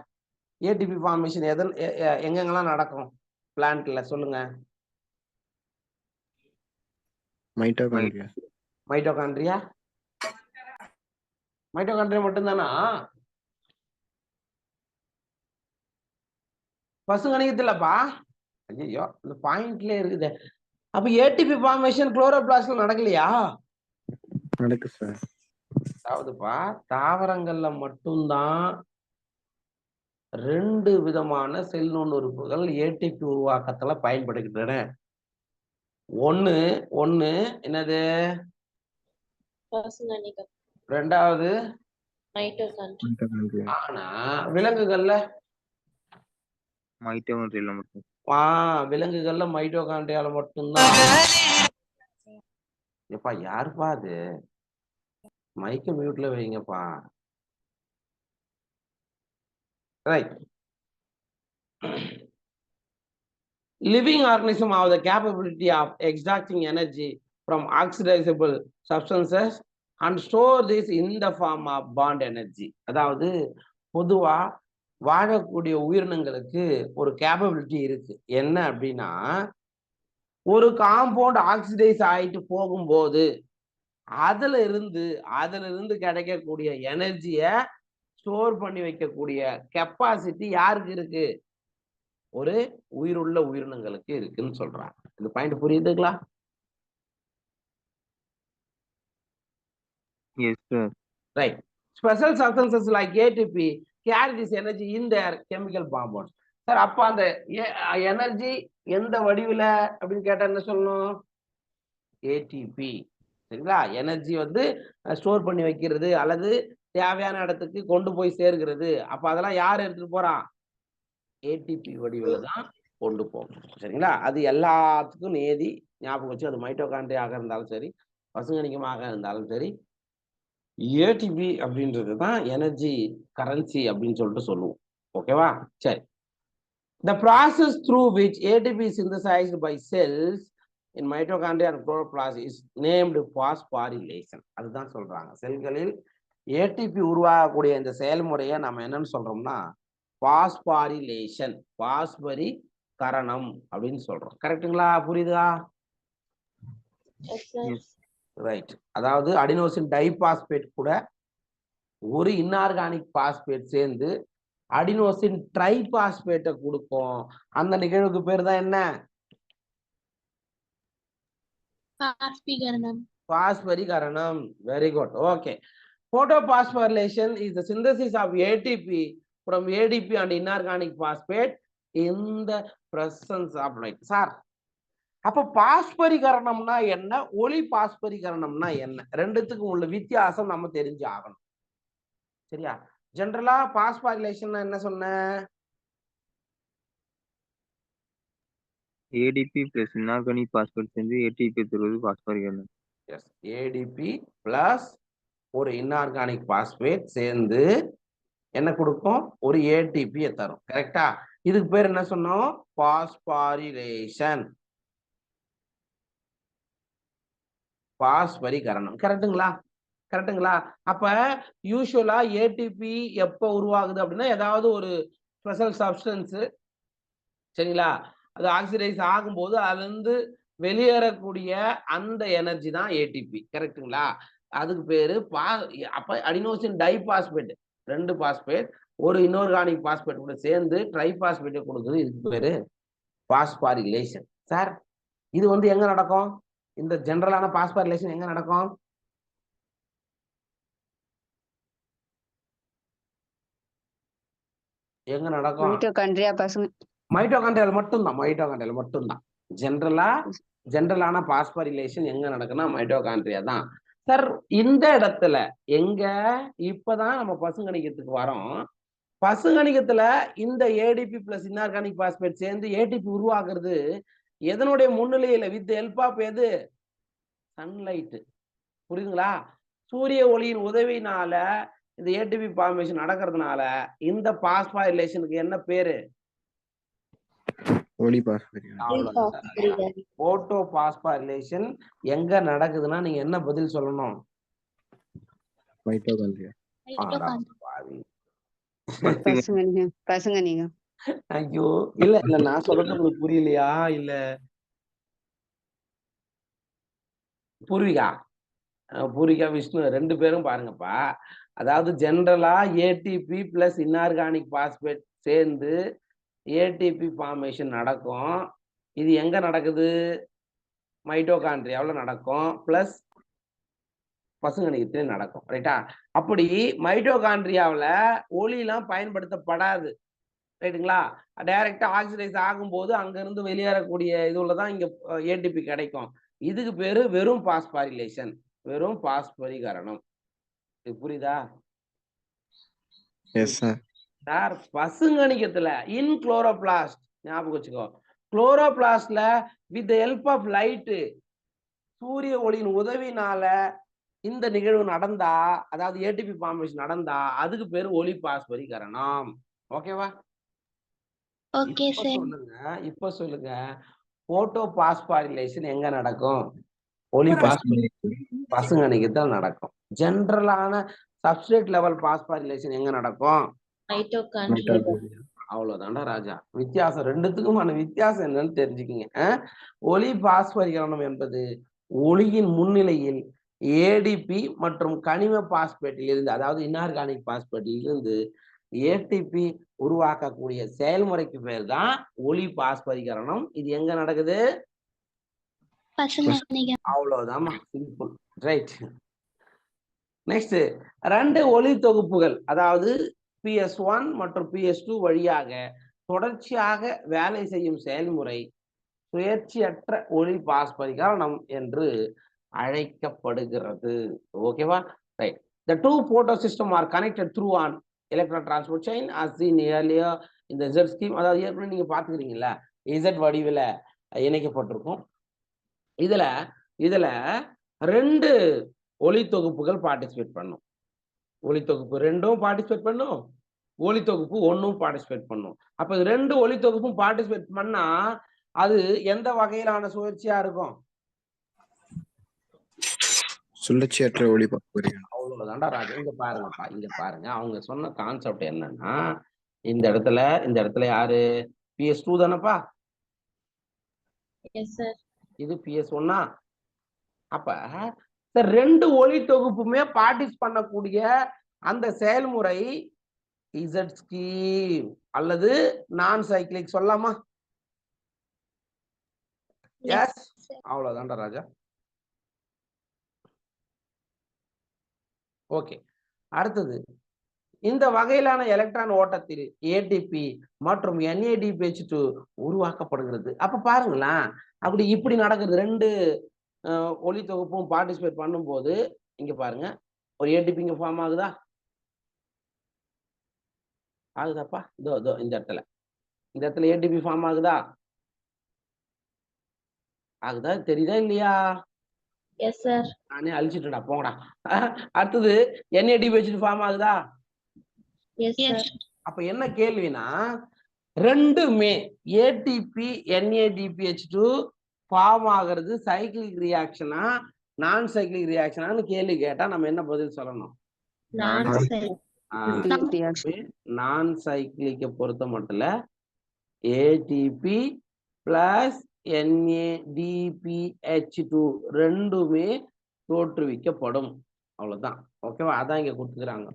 ஏடிபி ஃபார்மேஷன் எங்கெங்கெல்லாம் நடக்கும் பிளான்ட்ல? சொல்லுங்க. மைட்டோகாண்ட்ரியா. மைட்டோகாண்ட்ரியா மட்டும்தானா? பசுங்கணிகத்துலப்பா. ஐயோ, இந்த பாயிண்ட்ல இருக்குது. அப்ப ஏடிபி ஃபார்மேஷன் குளோரோபிளாஸ்ட்ல நடக்கலையா? நடக்கு சார். அதாவதுப்பா, தாவரங்கள்ல மட்டும்தான் 2 விதமான செல் நுண்ணுறுப்புகள் ஏடிபி உருவாக்கத்துல பயன்படுகின்றன. ஒண்ணு என்னது? ரெண்டாவது மைட்டோகாண்ட்ரியா. ஆனா விலங்குகள்ல மைட்டோகாண்ட்ரியால மட்டும். விலங்குகள்ல மைட்டோகாண்ட்ரியால மட்டும்தான். எப்பா யாருப்பா அது? மைக்க மியூட்ல வைங்கப்பா. Right. Living organism have the capability of extracting energy from oxidizable substances and store this in the form of bond energy. அதாவது பொதுவா வாழக்கூடிய உயிரினங்களுக்கு ஒரு கேப்பபிலிட்டி இருக்கு. என்ன அப்படின்னா, ஒரு காம்பவுண்ட் ஆக்சிடைஸ் ஆயிட்டு போகும்போது அதுல இருந்து கிடைக்கக்கூடிய எனர்ஜிய ஸ்டோர் பண்ணி வைக்கக்கூடிய கெப்பாசிட்டி யாருக்கு இருக்கு? ஒரு உயிருள்ள உயிரினங்களுக்கு இருக்குன்னு சொல்றாங்க. இந்த பாயிண்ட் புரியுதுங்களா? Yes sir. Right. Special substances like ATP carry this energy in their chemical compounds. Sir, அப்ப அந்த எனர்ஜி எந்த வடிவுல அப்படின்னு கேட்டா என்ன சொல்லணும்? ஏடிபி. சரிங்களா? எனர்ஜி வந்து ஸ்டோர் பண்ணி வைக்கிறது அல்லது தேவையான இடத்துக்கு கொண்டு போய் சேர்க்கிறது. அப்ப அதெல்லாம் யார் எடுத்துட்டு போறான்? ஏடிபி வடிவில் தான் கொண்டு போகும். சரிங்களா? அது எல்லாத்துக்கும் நேதி ஞாபகம் வச்சு, அது மைட்டோகாண்ட்ரியாக இருந்தாலும் சரி, பசுங்கணிகமாக இருந்தாலும் சரி, ஏடிபி அப்படின்றது தான் எனர்ஜி கரன்சி அப்படின்னு சொல்லிட்டு சொல்லுவோம். ஓகேவா? சரி. The process through which ATP is synthesized by cells in mitochondria and chloroplast is named phosphorylation. அதுதான் சொல்றாங்க. செல்களில் ஏடிபி உருவாகக்கூடிய இந்த செயல்முறையை நம்ம என்னன்னு சொல்றோம்னா பாஸ்பாரிலேஷன், பாஸ்பரிகரணம் அப்படின்னு சொல்றோம். கரெக்ட்டுங்களா? புரியுதா? ரைட். அதாவது அடினோசின் டைபாஸ்பேட் கூட ஒரு இன்ஆர்கானிக் பாஸ்பேட் சேர்ந்து அடினோசின் ட்ரைபாஸ்பேட்டை கொடுக்கும். அந்த நிகழ்வுக்கு பேர் தான் என்ன? பாஸ்பரிகரணம். Very good. Okay. Photophosphorylation is the synthesis of ATP from ADP and inorganic phosphate in the presence of light. Sir, அப்ப பாஸ்பரிகரணம்னா என்ன, ஒளி பாஸ்பரிகரணம்னா என்ன, ரெண்டுத்துக்கும் உள்ள வித்தியாசம் நம்ம தெரிஞ்சு ஆகணும். சரியா? ஜெனரலா பாஸ்பரிலேஷன் என்ன சொன்ன? ADP plus inorganic phosphate சேர்ந்து ATP தருவது பாஸ்பரிகரணம். எஸ், ADP பிளஸ் ஒரு இன்ஆர்கானிக் பாஸ்பேட் சேர்ந்து என்ன கொடுக்கும்? ஒரு ஏடிபியை தரும். கரெக்டா? இதுக்கு பேர் என்ன சொன்னோம்? பாஸ்பாரிலேஷன், பாஸ்பரிகரணம். கரெக்டுங்களா? கரெக்டுங்களா? அப்ப யூசுவலா ஏடிபி எப்ப உருவாகுது அப்படின்னா ஏதாவது ஒரு ஸ்பெஷல் சப்ஸ்டன்ஸ், சரிங்களா, அது ஆக்சிடைஸ் ஆகும்போது அதுல இருந்து வெளியேறக்கூடிய அந்த எனர்ஜி தான் ஏடிபி. கரெக்டுங்களா? அதுக்கு பேரு அப்ப அடினோசின் டைபாஸ்பேட், 2 பாஸ்பேட் ஒரு இன்ஆர்கானிக் பாஸ்பேட் கூட சேர்ந்து ட்ரைபாஸ்பேட்டை கொடுக்குது. இதுக்கு பேரு பாஸ்பாரிலேஷன். சார் இது வந்து எங்க நடக்கும்? இந்த ஜெனரலான பாஸ்பாரிலேஷன் எங்க நடக்கும்? எங்க நடக்கும்? மைட்டோகாண்ட்ரியால மட்டும்தான். மைட்டோகாண்ட்ரியால மட்டும்தான். ஜெனரலான பாஸ்பாரிலேஷன் எங்க நடக்குன்னா மைட்டோகாண்ட்ரியா தான். சார் இந்த இடத்துல எங்க? இப்பதான் நம்ம பசுங்கணிக்கத்துக்கு வரோம். பசுங்கணிக்கத்துல இந்த ஏடிபி பிளஸ் இன்ஆர்கானிக் பாஸ்பேட் சேர்ந்து ஏடிபி உருவாக்குறது எதனுடைய முன்னிலையில? வித் ஹெல்ப் ஆஃப் எது? சன்லைட். புரியுதுங்களா? சூரிய ஒளியின் உதவினால இந்த ஏடிபி ஃபார்மேஷன் நடக்கிறதுனால இந்த பாஸ்பாரிலேஷனுக்கு என்ன பேரு? ஒளி பாஸ்பரிகரணம். போட்டோ பாஸ்பாரிலேஷன் எங்க நடக்குதுன்னா நீங்க என்ன பதில் சொல்லணும்? மைட்டோகாண்ட்ரியா. ஐயோ, இல்ல இல்ல நான் சொல்றது உங்களுக்கு புரியலையா? இல்ல பூர்விகா, பூர்விகா, விஷ்ணு 2 பேரும் பாருங்கப்பா. அதாவது ஜெனரலா ஏடிபி பிளஸ் இன்ஆர்கானிக் பாஸ்பேட் சேர்ந்து ஏடிபி ஃபார்மேஷன் நடக்கும். இது எங்க நடக்குது? மைட்டோகாண்ட்ரியாவில் நடக்கும், பிளஸ் பசுங்கணிகத்திலே நடக்கும். ரைட்டா? அப்படி மைட்டோகாண்ட்ரியாவில் ஒளியெல்லாம் பயன்படுத்தப்படாது. ரைட்டுங்களா? டைரக்டா ஆக்சிடைஸ் ஆகும்போது அங்கிருந்து வெளியேறக்கூடிய இதுலதான் இங்க ஏடிபி கிடைக்கும். இதுக்கு பேரு வெறும் பாஸ்பாரிலேஷன், வெறும் பாஸ்பரிகரணம். இது புரியுதா? சார் பசுங்கணிகத்துல இன் குளோரோபிளாஸ்ட் ஞாபகம் வச்சுக்கோ. குளோரோபிளாஸ்ட்ல வித் ஹெல்ப் ஆஃப் லைட், சூரிய ஒளியின் உதவினால இந்த நிகழ்வு நடந்தா, அதாவது ஏடிபி ஃபார்மேஷன் நடந்தா அதுக்கு பேரு ஒளி பாஸ்பரிகரணம். ஓகேவா? Okay sir. இப்ப சொல்லுங்க, போட்டோ பாஸ்பாரிலேஷன் எங்க நடக்கும்? ஒளி பசுங்கணிகத்துல நடக்கும். ஜெனரலான சப்ஸ்ட்ரேட் லெவல் பாஸ்பாரிலேஷன் எங்க நடக்கும்? அவ்வளவுதான்டா ராஜா. வித்தியாசம் ரெண்டுத்துக்குமான வித்தியாசம் என்னன்னு தெரிஞ்சுக்கிங்க. ஒளி பாஸ்பரிகரணம் என்பது ஒளியின் முன்னிலையில் ஏடிபி மற்றும் கனிம பாஸ்பேட்டில் இருந்து, அதாவது இன்ஆர்கானிக் பாஸ்பேட்டில் இருந்து ஏடிபி உருவாக்கக்கூடிய செயல்முறைக்கு பேர் தான் ஒளி பாஸ்பரிகரணம். இது எங்க நடக்குது? அவ்வளவுதான், சிம்பிள். ரைட். நெக்ஸ்ட், 2 ஒளி தொகுப்புகள், அதாவது PS1 மற்றும் PS2 வழியாக தொடர்ச்சியாக வேலை செய்யும் செயல்முறை சுயற்சியற்ற ஒளி பாஸ்பரிகரணம் என்று அழைக்கப்படுகிறது. ஓகேவா? Right. The two photosystem are connected through an electron transport chain as seen earlier in the Z scheme. அதாவது ஏற்கனவே நீங்க பாத்துக்கிறீங்களா, Z வடிவில இணைக்கப்பட்டிருக்கும். இதுல 2 ஒளி தொகுப்புகள் பார்ட்டிசிபேட் பண்ணும். ஒளி தொகுப்பு 2ம் பார்ட்டிசிபேட் பண்ணும், ஒளி தொகுப்பு 1ம் பார்ட்டிசிபேட் பண்ணும். அப்ப 2 ஒளி தொகுப்பும் பார்ட்டிசிபேட் பண்ணா அது எந்த வகையிலான சுழற்சியா இருக்கும்? சுழற்சியற்ற ஒளி பாஸ்பரிகரணம். அவ்வளவுதான்டா ராஜா. இங்க பாருங்கப்பா, இங்க பாருங்க. அவங்க சொன்ன கான்செப்ட் என்னன்னா, இந்த இடத்துல யாரு? PS2 தானப்பா? இது PS1. அப்ப 2 ஒளி தொகுப்புமே பார்ட்டிசிபேட் பண்ணக்கூடிய அந்த செயல்முறை Z ஸ்கீம் அல்லது நான் சைக்கிளிக் சொல்லலாமா? எஸ், அவ்வளவுதான்டா ராஜா. ஓகே. அடுத்தது, இந்த வகையிலான எலக்ட்ரான் ஓட்டத்தில் ஏடிபி மற்றும் NADPH2 உருவாக்கப்படுகிறது. அப்ப பாருங்களேன், அப்படி இப்படி நடக்குது. 2 ஒளி தொகுப்பும் பார்ட்டிசிபேட் பண்ணும்போது இங்க பாருங்க, ஒரு ஏடிபி இங்க ஃபார்ம் ஆகுதா? ஆகுதாப்பா? இதோ இந்த இடத்துல ஏடிபி ஃபார்ம் ஆகுதா? ஆகுதா? தெரியுதா இல்லையா? Yes sir. நானே அழிச்சிட்டேன்டா, போங்கடா. அடுத்தது NADPH2 ஃபார்ம் ஆகுதா? Yes sir. அப்ப என்ன கேள்வினா ரெண்டுமே ஏடிபி NADPH2 ஃபார்ம் ஆகிறது சைக்கிளிக் ரியாக்ஷனா நான் சைக்கிளிக் ரியாக்ஷனான்னு கேள்வி கேட்டா நம்ம என்ன பதில் சொல்லணும்? நான் சார். நான் சைக்கிளிக்க பொறுத்த மட்டும் ஏடிபி பிளஸ் NADPH2 ரெண்டுமே தோற்றுவிக்கப்படும். அவ்வளவுதான். ஓகேவா? அதான் இங்க கொடுத்துக்கிறாங்க.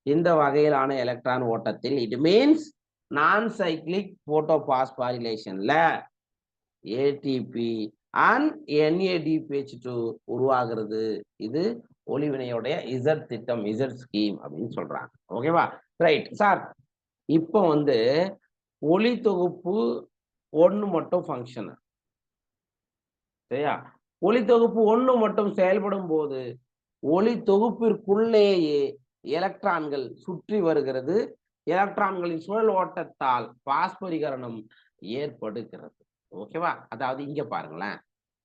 இந்த வகையிலான எலக்ட்ரான் ஓட்டத்தில் இட் மீன்ஸ் நான் சைக்கிளிக் போட்டோபாஸ்பாரிலேஷன்ல ஏடிபி அண்ட் NADPH2 உருவாகிறது. இது ஒளிவினையுடைய இசட் திட்டம், இசட் ஸ்கீம் அப்படின்னு சொல்றாங்க. ஓகேவா? Right sir. இப்போ ஒளி தொகுப்பு 1 மட்டும் ஃபங்க்ஷன். சரியா? ஒளி தொகுப்பு 1 மட்டும் செயல்படும் போது ஒளி தொகுப்பிற்குள்ளேயே எலக்ட்ரான்கள் சுற்றி வருகிறது. எலக்ட்ரான்களின் சுழல் ஓட்டத்தால் பாஸ்பரிகரணம் ஏற்படுகிறது. ஓகேவா? அதாவது இங்க பாருங்களேன்,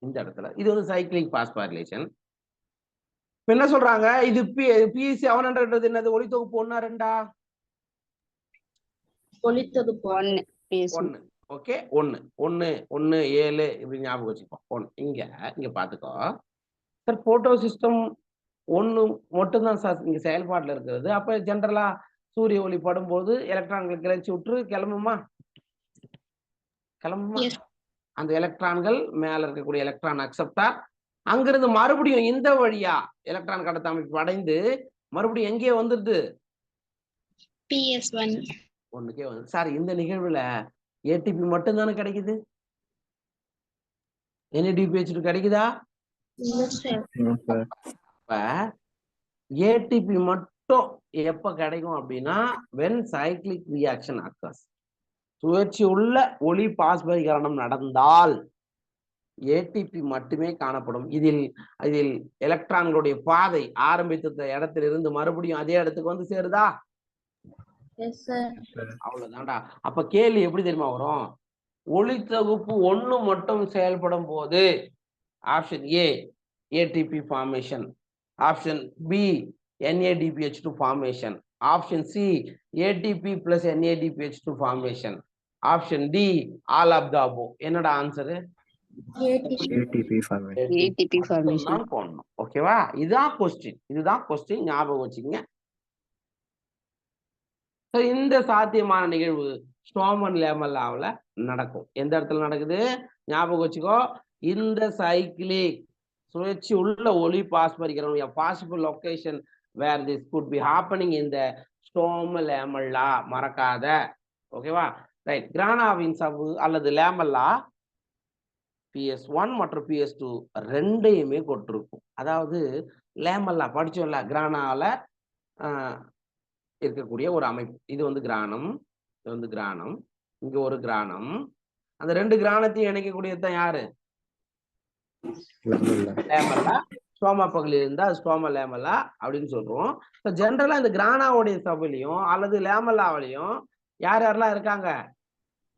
இந்த இடத்துல இது சைக்கிளிக் பாஸ்பாரிலேஷன். என்ன சொல்றாங்க? இது P700 என்னது? ஒளி தொகுப்பு 1 2 ஒளித்தொகுப்பு 1. 1. ஓகே, 1 1 1 7 இப்படி ஞாபகம் வச்சுக்கோ. 1 இங்க பாத்துக்கோ சார். போட்டோ சிஸ்டம் 1 மட்டும்தான் சார் இங்க செயல்பாட்டுல இருக்கிறது. அப்ப ஜெனரலா சூரிய ஒளி படும்போது எலக்ட்ரான்கள் கிளர்ச்சி விட்டு கிளம்புமா? அந்த எலக்ட்ரான்கள் மேல இருக்கக்கூடிய எலக்ட்ரான் அக்செப்டார் அங்கிருந்து மறுபடியும் இந்த வழியா எலக்ட்ரான் கடத்த அமைப்பு அடைந்து மறுபடியும் எங்கே வந்துருது? PS1 ஒண்ணுக்கே வந்து. சார் இந்த நிகழ்வுல ஏடிபி மட்டும் தானே கிடைக்குது? NADPH2 கிடைக்குதா? அப்ப ஏடிபி மட்டும் எப்ப கிடைக்கும் அப்படின்னா when cyclic reaction occurs. சுழற்சி உள்ள ஒளி பாஸ்பரிகரணம் நடந்தால் ஏடிபி மட்டுமே காணப்படும். இதில் எலக்ட்ரான்களுடைய பாதை ஆரம்பித்த இடத்திலிருந்து மறுபடியும் அதே இடத்துக்கு வந்து சேருதா? அவ்வளவுதான்டா. அப்ப கேள்வி எப்படி தெரியுமா வரும்? ஒளி தொகுப்பு 1 மட்டும் செயல்படும் போது option A ATP formation, option B NADPH2 formation, option C ATP plus NADPH2 formation, option D all of the above. என்னடா ஆன்சரு? ஏடிபி ஃபார்மேஷன் போடணும். ஓகேவா? இதுதான் கொஸ்டின். ஞாபகம் வச்சுக்கங்க. இந்த சாத்தியமான நிகழ்வு ஸ்டோமன் லேமல்லாவுல நடக்கும். எந்த இடத்துல நடக்குது ஞாபகம் வச்சுக்கோ. இந்த சைக்கிளிக் சுழற்சி உள்ள ஒளி பாஸ்பரிகரணம் possible location where this could be happening in the stromal lamella. மறக்காத. ஓகேவா? ரைட். கிரானாவின் சவ்வு அல்லது லேமல்லா PS1 மற்றும் PS2 ரெண்டையுமே கொண்டிருக்கும். அதாவது லேமல்லா படிச்சோம்ல, கிரானால இருக்கக்கூடிய ஒரு அமைப்பு. இது கிரானம், இங்க ஒரு கிரானம். அந்த 2 கிரானத்தையும் இணைக்கக்கூடியதுதான் யாரு? லேமல்லா. ஸ்டோமா பகுதியில் இருந்தா ஸ்டோமா லேமல்லா அப்படின்னு சொல்றோம். ஜெனரலா இந்த கிரானாவுடைய சவ்விலையும் அல்லது லேமல்லாவிலையும் யார் யாரெல்லாம் இருக்காங்க?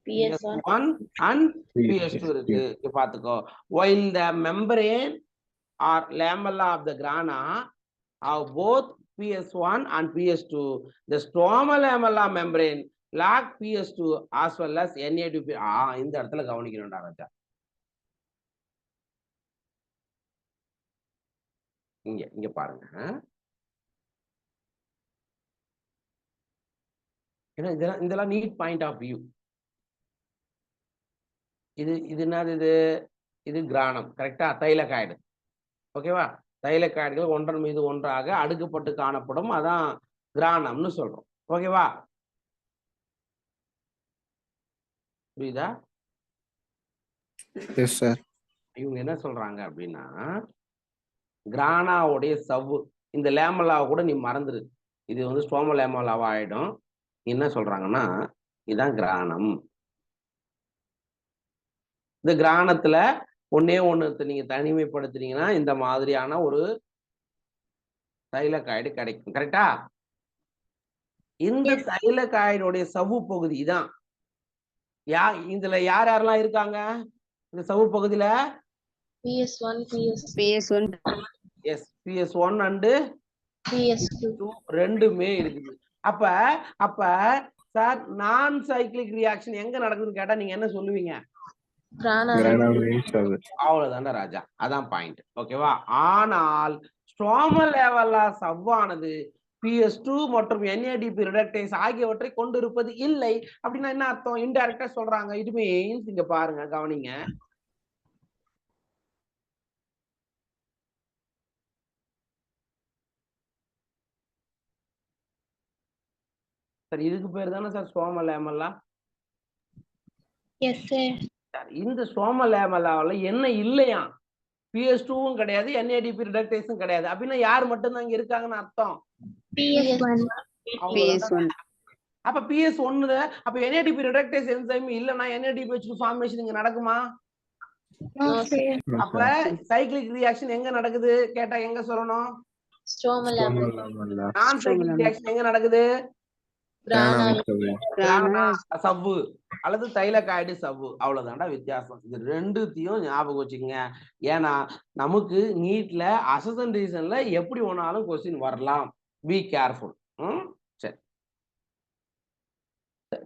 PS1 and PS2 இருக்கு. பாத்துக்கோ. While the membrane or lamella of the grana have both PS1 and PS2, the stromal lamella membrane lack PS2 as well as NADP. இந்த இடத்துல கவனிக்கணும்டா ராஜா. இங்க பாருங்க. இதெல்லாம் நீட் பாயிண்ட் ஆஃப் வியூ. இது என்னது? இது கிரானம். கரெக்டா? தைலகாய்டு. ஓகேவா? தைலகாய்டுகள் ஒன்றன் மீது ஒன்றாக அடுக்கப்பட்டு காணப்படும். அதான் கிரானம்னு சொல்றோம். ஓகேவா? புரியுதா? Yes sir. இவங்க என்ன சொல்றாங்க அப்படின்னா கிரானாவுடைய சவ்வு இந்த லேமல்லாவை கூட நீ மறந்துரு. இது ஸ்டோம லேமல்லாவா ஆயிடும். என்ன சொல்றாங்கன்னா இதுதான் கிரானம். இந்த கிரானத்துல ஒன்னே ஒண்ணு நீங்க தனிமைப்படுத்துறீங்கன்னா இந்த மாதிரியான ஒரு தைலகாய்டு கிடைக்கும். கரெக்டா? இந்த தைலகாய்டுடைய சவ்வு பகுதி தான் இதுல யாரெல்லாம் இருக்காங்க இந்த சவ்வு பகுதியில? PS1 and PS2 ரெண்டுமே இருக்குது. அப்ப அப்ப சார் நான் சைக்கிளிக் ரியாக்ஷன் எங்க நடக்குதுன்னு கேட்டா நீங்க என்ன சொல்லுவீங்க? அவ்வளவுதான்டா ராஜா, அதான் பாயிண்ட். ஓகேவா? ஆனால் ஸ்ட்ரோமல் லெவல்ல சவ்வானது PS2 மற்றும் NADP ரிடக்டேஸ் ஆகியவற்றை கொண்டிருப்பது இல்லை. அப்படின்னா என்ன அர்த்தம்? இன்டைரக்டா சொல்றாங்க. இட் மீன்ஸ் இங்க பாருங்க, கவனிங்க. சார் இதுக்கு பேர் தானே sir stromal lamella. Yes sir. இந்த ஸ்ட்ரோமல் லேமல்லாவில் என்ன இல்லையா? PS2வும் கிடையாது, NADP ரிடக்டேஸும் கிடையாது. அப்படின்னா யார் மட்டும்தான் இங்க இருக்காங்கன்னு அர்த்தம்? PS1. அப்ப PS1 அப்ப NADP ரிடக்டேஸ் என்சைம் இல்லனா NADPH2 ஃபார்மேஷன் இங்க நடக்குமா? அப்ப சைக்கிளிக் ரியாக்ஷன் எங்க நடக்குது கேட்டா எங்க சொல்லணும்? ஸ்ட்ரோமல் நான் சைக்கிளிக் ரியாக்ஷன் எங்க நடக்குது? சவ்வு அல்லது தைலகாய்டு சவ்வு. அவ்வளவுதான்டா வித்தியாசம். இது ரெண்டுத்தையும் ஞாபகம் வச்சுக்கோங்க. ஏன்னா நமக்கு நீட்ல அசசன் ரீசன்ல எப்படி ஒன்னாலும் கொஸ்டின் வரலாம். Be careful. சரி,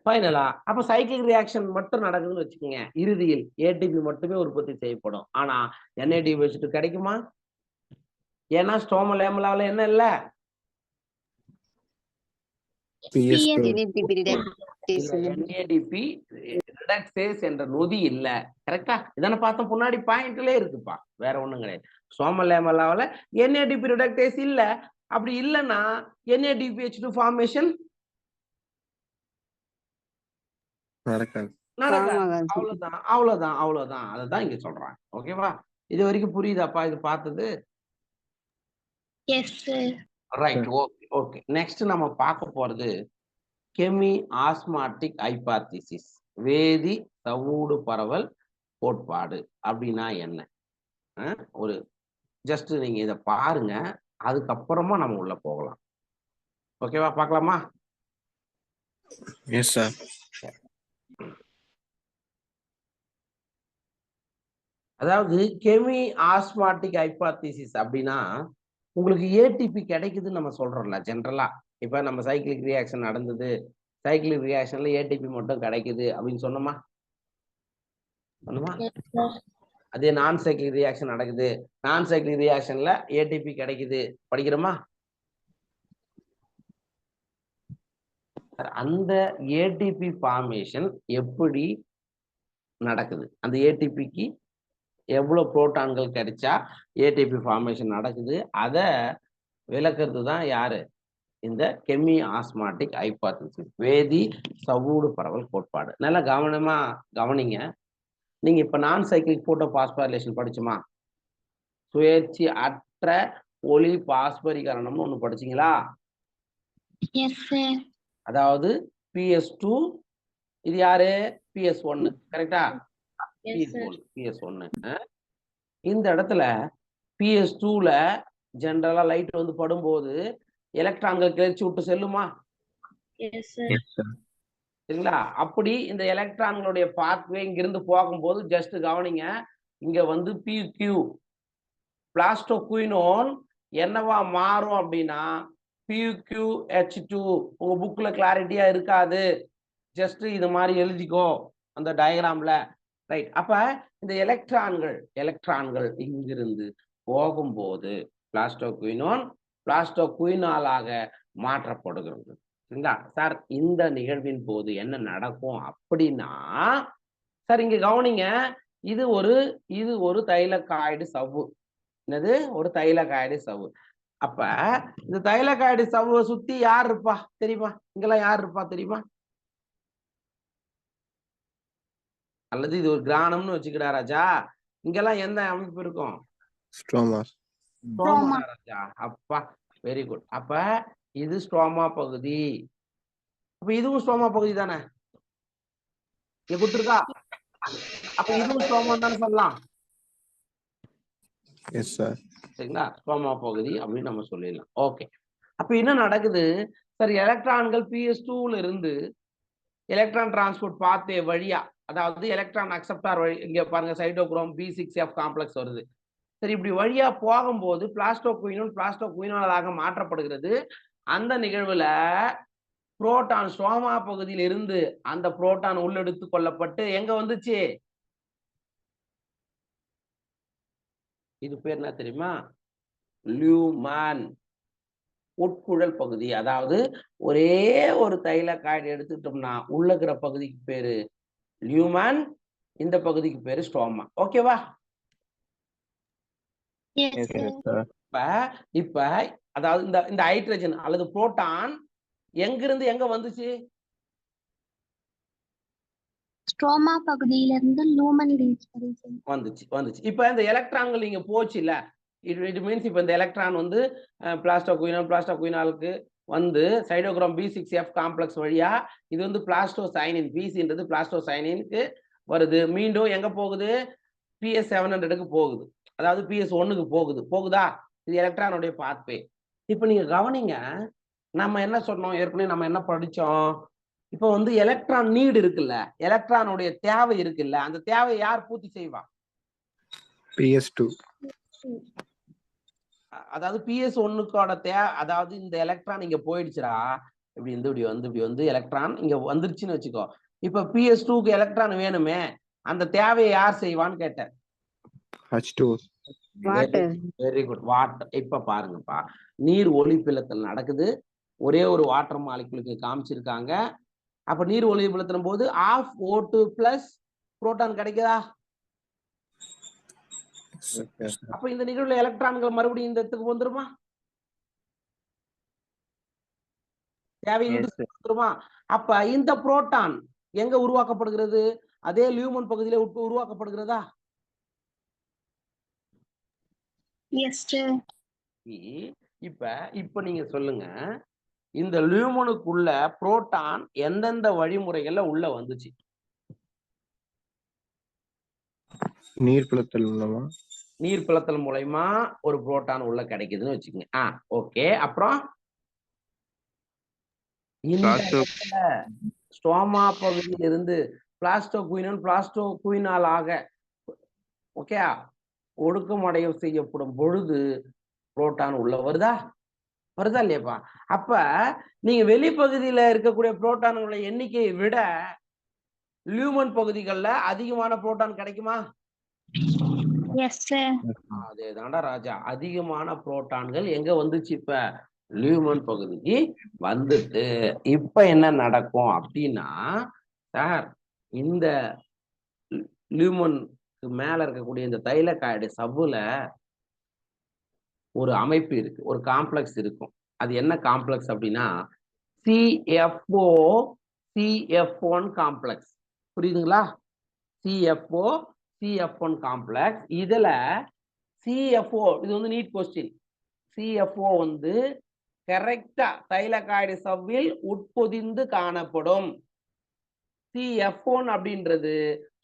ஃபைனலா அப்ப சைக்கிளிக் ரியாக்ஷன் மட்டும் நடக்குதுன்னு வச்சுக்கோங்க. இறுதியில் ஏடிபி மட்டுமே உற்பத்தி செய்யப்படும். ஆனா NADP வச்சுட்டு கிடைக்குமா? ஏன்னா ஸ்ட்ரோமல் லேமலால என்ன இல்ல? NADP ரிடக்டேஸ் என்ற நொதி இல்ல. கரெக்டா? இதான பார்த்தோம். முன்னாடி பாயிண்ட்ல இருக்குப்பா, வேற ஒண்ணும் கிடையாது. ஸ்ட்ரோமல் லேமலால NADP ரிடக்டேஸ் இல்ல. அப்படி இல்லைன்னா NADPH2 ஃபார்மேஷன் நடக்காது. அவ்வளவுதான் அவ்வளவுதான் அவ்வளவுதான். அதுதான் இங்க சொல்றாங்க. ஓகேவா? இது வரைக்கும் புரியுதாப்பா இது பார்த்தது? S sir. Right. Okay okay. Next நம்ம பார்க்க போறது கெமி ஆஸ்மாட்டிக் ஹைபாத்திசிஸ், வேதி தவூடு பரவல் கோட்பாடு. அப்படின்னா என்ன? ஒரு ஜஸ்ட் நீங்க இத பாருங்க, அதுக்கப்புறமா நம்ம உள்ள போகலாம். ஓகேவா? பார்க்கலாமா? Yes sir. அதாவது கெமி ஆஸ்மாட்டிக் ஹைபாத்திசிஸ் அப்படின்னா உங்களுக்கு ஏடிபி கிடைக்குதுன்னு நம்ம சொல்றோம்ல ஜென்ரலா. இப்ப நம்ம சைக்கிளிக் ரியாக்ஷன் நடந்தது, சைக்கிளிக் ரியாக்ஷன்ல ஏடிபி மட்டும் கிடைக்குது அப்படின்னு சொன்னோமா? அதே நான் சைக்கிளிக் ரியாக்ஷன் நடக்குது, நான் சைக்கிளிக் ரியாக்ஷன்ல ஏடிபி கிடைக்குது படிக்கிறோமா? அந்த ஏடிபி ஃபார்மேஷன் எப்படி நடக்குது, அந்த ஏடிபிக்கு எவ்வளவு புரோட்டான்கள் கிடைச்சா ஏடிபி ஃபார்மேஷன் நடக்குது, அதை விளக்குறது தான் யாரு? இந்த கெமி ஆஸ்மாட்டிக் ஹைபாத்திசிஸ், வேதி சவூடு பரவல் கோட்பாடு. நல்லா கவனமா கவனிங்க. நீங்க இப்ப நான் சைக்கிளிக் போட்டோ பாஸ்போரிலேஷன் படிச்சுமா? சுயேட்சி அற்ற ஒளி பாஸ்பரிகரணம்னு ஒண்ணு படிச்சீங்களா? அதாவது PS2, இது யாரு? PS1. கரெக்டா? PS1. இந்த இடத்துல PS2ல ஜெனரலா லைட் வந்து படும்போது எலக்ட்ரான்கள் கிளர்ச்சி விட்டு செல்லுமா? சரிங்களா? அப்படி இந்த எலக்ட்ரான்களுடைய பாத்வே இங்கிருந்து போகும்போது ஜஸ்ட் கவனிங்க, இங்க வந்து PQ பிளாஸ்டோகுயினோன் என்னவா மாறும் அப்படின்னா PQH2. உங்க புக்ல கிளாரிட்டியா இருக்காது, ஜஸ்ட் இது மாதிரி எழுதிக்கோ அந்த டயக்ராம்ல. ரைட். அப்ப இந்த எலக்ட்ரான்கள் இங்கிருந்து போகும்போது பிளாஸ்டோகுயினாலாக மாற்றப்படுகிறது. சரிங்களா சார்? இந்த நிகழ்வின் போது என்ன நடக்கும் அப்படின்னா, சார் இங்க கவனிங்க, இது ஒரு தைலகாய்டு சவ்வு. என்னது? ஒரு தைலகாய்டு சவ்வு. அப்ப இந்த தைலகாய்டு சவ்வை சுத்தி யார் இருப்பா தெரியுமா? இங்கெல்லாம் யார் இருப்பா தெரியுமா? அல்லது இது ஒரு கிரானம்னு வச்சுக்கிடா ராஜா. இங்கெல்லாம் எந்த அமைப்பு இருக்கும்? ஸ்ட்ரோமா ராஜா. அப்பா, வெரி குட். அப்ப இது ஸ்ட்ரோமா பகுதி. அப்ப இதுவும் ஸ்ட்ரோமா பகுதி தானே? இங்க கொடுத்துருக்கா? அப்ப இதுவும் ஸ்ட்ரோமா தானே சொல்லலாம். சரிங்களா? ஸ்ட்ரோமா பகுதி அப்படின்னு நம்ம சொல்லிடலாம். ஓகே. அப்ப என்ன நடக்குது சார்? எலக்ட்ரான்கள் PS2ல இருந்து எலக்ட்ரான் டிரான்ஸ்போர்ட் பாத்வே வழியா, அதாவது எலக்ட்ரான் அக்செப்டார் வழி, இங்க பாருங்க சைட்டோக்ரோம் B6F காம்ப்ளெக்ஸ் வருது. சரி, இப்படி வழியா போகும்போது பிளாஸ்டோகுயினாலாக மாற்றப்படுகிறது. அந்த நிகழ்வுல புரோட்டான் ஸ்ட்ரோமா பகுதியில் இருந்து அந்த புரோட்டான் உள்ளெடுத்து கொள்ளப்பட்டு எங்க வந்துச்சு? இது பேர் என்ன தெரியுமா? லியூமன், உட்குழல் பகுதி. அதாவது ஒரே ஒரு தைலகாய்டு எடுத்துட்டோம்னா உள்ள இருக்கிற பகுதிக்கு பேரு லியூமன், இந்த பகுதிக்கு பேரு ஸ்ட்ரோமா. ஓகேவா? Yes, Yes, sir. sir. இப்ப அதாவது இந்த ஹைட்ரஜன் அல்லது புரோட்டான் எங்கிருந்து எங்க வந்துச்சு? ஸ்ட்ரோமா பகுதியிலிருந்து லூமன் ரீச் வந்துச்சு. இப்ப இந்த எலக்ட்ரான்கள் இங்க போச்சு இல்ல, இட் மீன்ஸ் இப்ப இந்த எலக்ட்ரான் வந்து பிளாஸ்டோகுயினாலுக்கு வந்து சைடோக்ரோம் B6F காம்ப்ளெக்ஸ் வழியா இது வந்து பிளாஸ்டோசைனின், பிசின்றது பிளாஸ்டோசைனினுக்கு வருது. மீண்டும் எங்க போகுது? PS700க்கு போகுது. அதாவது PS1க்கு போகுதா? இது எலக்ட்ரானுடைய பாத்வே. இப்ப நீங்க கவனிங்க, நம்ம என்ன சொன்னோம் ஏற்கனவே, நம்ம என்ன படிச்சோம்? இப்ப வந்து எலக்ட்ரான் நீடு இருக்குல்ல, எலக்ட்ரானுடைய தேவை இருக்குல்ல, அந்த தேவையை யார் பூர்த்தி செய்வா? PS2. அதாவது PS1க்கோட அதாவது இந்த எலக்ட்ரான் இங்க போயிடுச்சுடா, இப்படி வந்து எலக்ட்ரான் இங்க வந்துருச்சுன்னு வச்சுக்கோ. இப்ப PS2க்கு எலக்ட்ரான் வேணுமே, அந்த தேவையை யார் செய்வான்னு கேட்டேன். H2. Very good, water. இப்ப பாருங்கப்பா, நீர் ஒளிப்பிளத்தல் நடக்குது. ஒரே ஒரு வாட்டர் மாலிகுலுக்கு காமிச்சிருக்காங்க. அப்ப நீர் ஒளிப்பிளத்தின் போது half O2 பிளஸ் புரோட்டான் கிடைக்குதா? அப்ப இந்த நிகழ்வுல எலக்ட்ரான்கள் மறுபடியும் இந்த இடத்துக்கு வந்துருமா? வந்துருமா? அப்ப இந்த புரோட்டான் எங்க உருவாக்கப்படுகிறது? அதே லியூமன் பகுதியில உருவாக்கப்படுகிறதா? இப்ப நீங்க சொல்லுங்க, இந்த லியூமனுக்குள்ள புரோட்டான் எந்தெந்த வழிமுறைகள்ல உள்ள வந்துச்சு? நீர்பிளத்தல் மூலமா. நீர்பிளத்தல் மூலமா ஒரு புரோட்டான் உள்ள கிடைக்குதுன்னு வச்சுக்கோங்க. ஓகே. அப்புறம் ஸ்ட்ரோமா பகுதியில் இருந்து பிளாஸ்டோகுயினாலாக ஓகே ஒடுக்கமடைய செய்யப்படும் பொழுது புரோட்டான் உள்ள வருதா இல்லையாப்பா? அப்ப நீங்க வெளிப்பகுதியில இருக்கக்கூடிய புரோட்டான்களோட எண்ணிக்கையை விட லியூமன் பகுதிகளில் அதிகமான புரோட்டான் கிடைக்குமா? அதேதான்டா ராஜா, அதிகமான புரோட்டான்கள் எங்க வந்துச்சு? இப்ப லியூமன் பகுதிக்கு வந்துட்டு. இப்ப என்ன நடக்கும் அப்படின்னா, சார் இந்த லியூமனுக்கு மேல இருக்கக்கூடிய இந்த தைலகாய்டு சவ்வுல ஒரு அமைப்பு இருக்கு, ஒரு காம்ப்ளெக்ஸ் இருக்கும். அது என்ன காம்ப்ளெக்ஸ் அப்படின்னா CFO-CF1 காம்ப்ளெக்ஸ். புரியுதுங்களா? CFO-CF1 complex. இதுல CFO, இது வந்து நீட் கொஸ்டின். CFO வந்து கரெக்டா தைலகாய்டு சவ்வில் உட்பொதிந்து காணப்படும். CF1 அப்படின்றது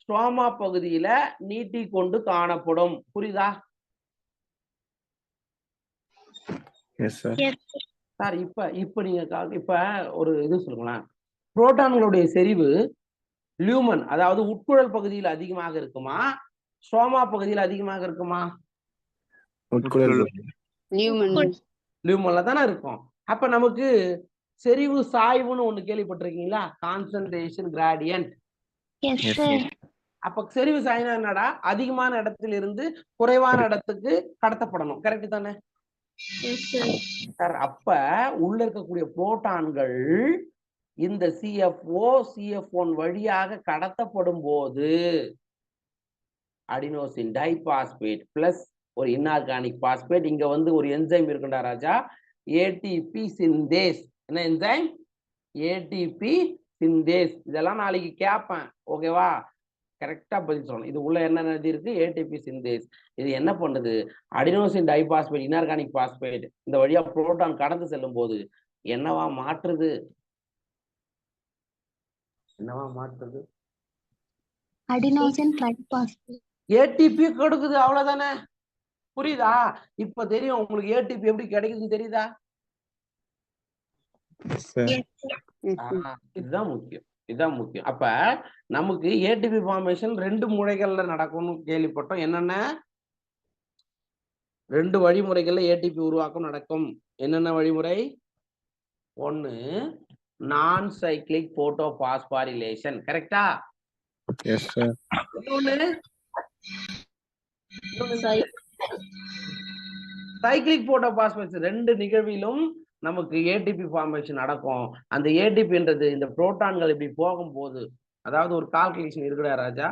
ஸ்ட்ரோமா பகுதியில நீட்டி கொண்டு காணப்படும். புரியுதா சார்? இப்ப நீங்க இப்ப ஒரு இது சொல்லுங்களேன், புரோட்டான்களுடைய செறிவு லியூமன் அதாவது உட்குழல் பகுதியில் அதிகமாக இருக்குமா, ஸ்ட்ரோமா பகுதியில் அதிகமாக இருக்குமா? லியூமன்ல தானே இருக்கும். அப்ப நமக்கு செறிவு சாய்வுன்னு ஒண்ணு கேள்விப்பட்டிருக்கீங்களா? Concentration gradient. அப்ப செறிவு சாய்னா என்னடா? அதிகமான இடத்துல இருந்து குறைவான இடத்துக்கு கடத்தப்படணும். கரெக்ட் தானே? அப்ப உள்ள இருக்கக்கூடிய புரோட்டான்கள் இந்த CFO-CF1 வழியாக கடத்தப்படும் போது அடினோசின் டைபாஸ்பேட் பிளஸ் ஒரு இன்ஆர்கானிக் பாஸ்பேட், இங்க வந்து ஒரு என்சைம் இருக்குண்டா ராஜா, ATP சிந்தேஸ். என்ன என்சைம்? ATP synthase. இதெல்லாம் நாளைக்கு கேட்பேன், ஓகேவா? கரெக்டா பதில் சொல்லணும். இது உள்ள என்ன இருக்கு? ATP synthase. இது என்ன பண்ணுது? அடினோசின் டைபாஸ்பேட், இன்ஆர்கானிக் பாஸ்பேட் இந்த வழியா புரோட்டான் கடந்து செல்லும் போது என்னவா மாற்றுது? Adenosine triphosphate. ATP கொடுக்குது, அவ்வளவுதானே? புரியுதா? இப்ப தெரியும் உங்களுக்கு ATP எப்படி கிடைக்குதுன்னு தெரியுதா? இதுதான் முக்கியம். அப்ப நமக்கு ATP ஃபார்மேஷன் 2 முறைகள்ல நடக்கும்னு கேள்விப்பட்டோம். என்னென்ன 2 வழிமுறைகள்ல ATP உருவாக்கம் நடக்கும்? என்னென்ன வழிமுறை? ஒண்ணு நான் சைக்ளிக் போட்டோபாஸ்பாரிலேஷன். கரெக்டா? Yes, sir. இன்னொன்னு சைக்ளிக் போட்டோபாஸ்பேரேஷன் 2 நிகழ்விலும் நமக்கு ஏடிபி ஃபார்மேஷன் நடக்கும். அந்த ஏடிபின்றது இந்த புரோட்டான்கள் இப்படி போகும்போது, அதாவது ஒரு கால்குலேஷன் இருக்குடா ராஜா,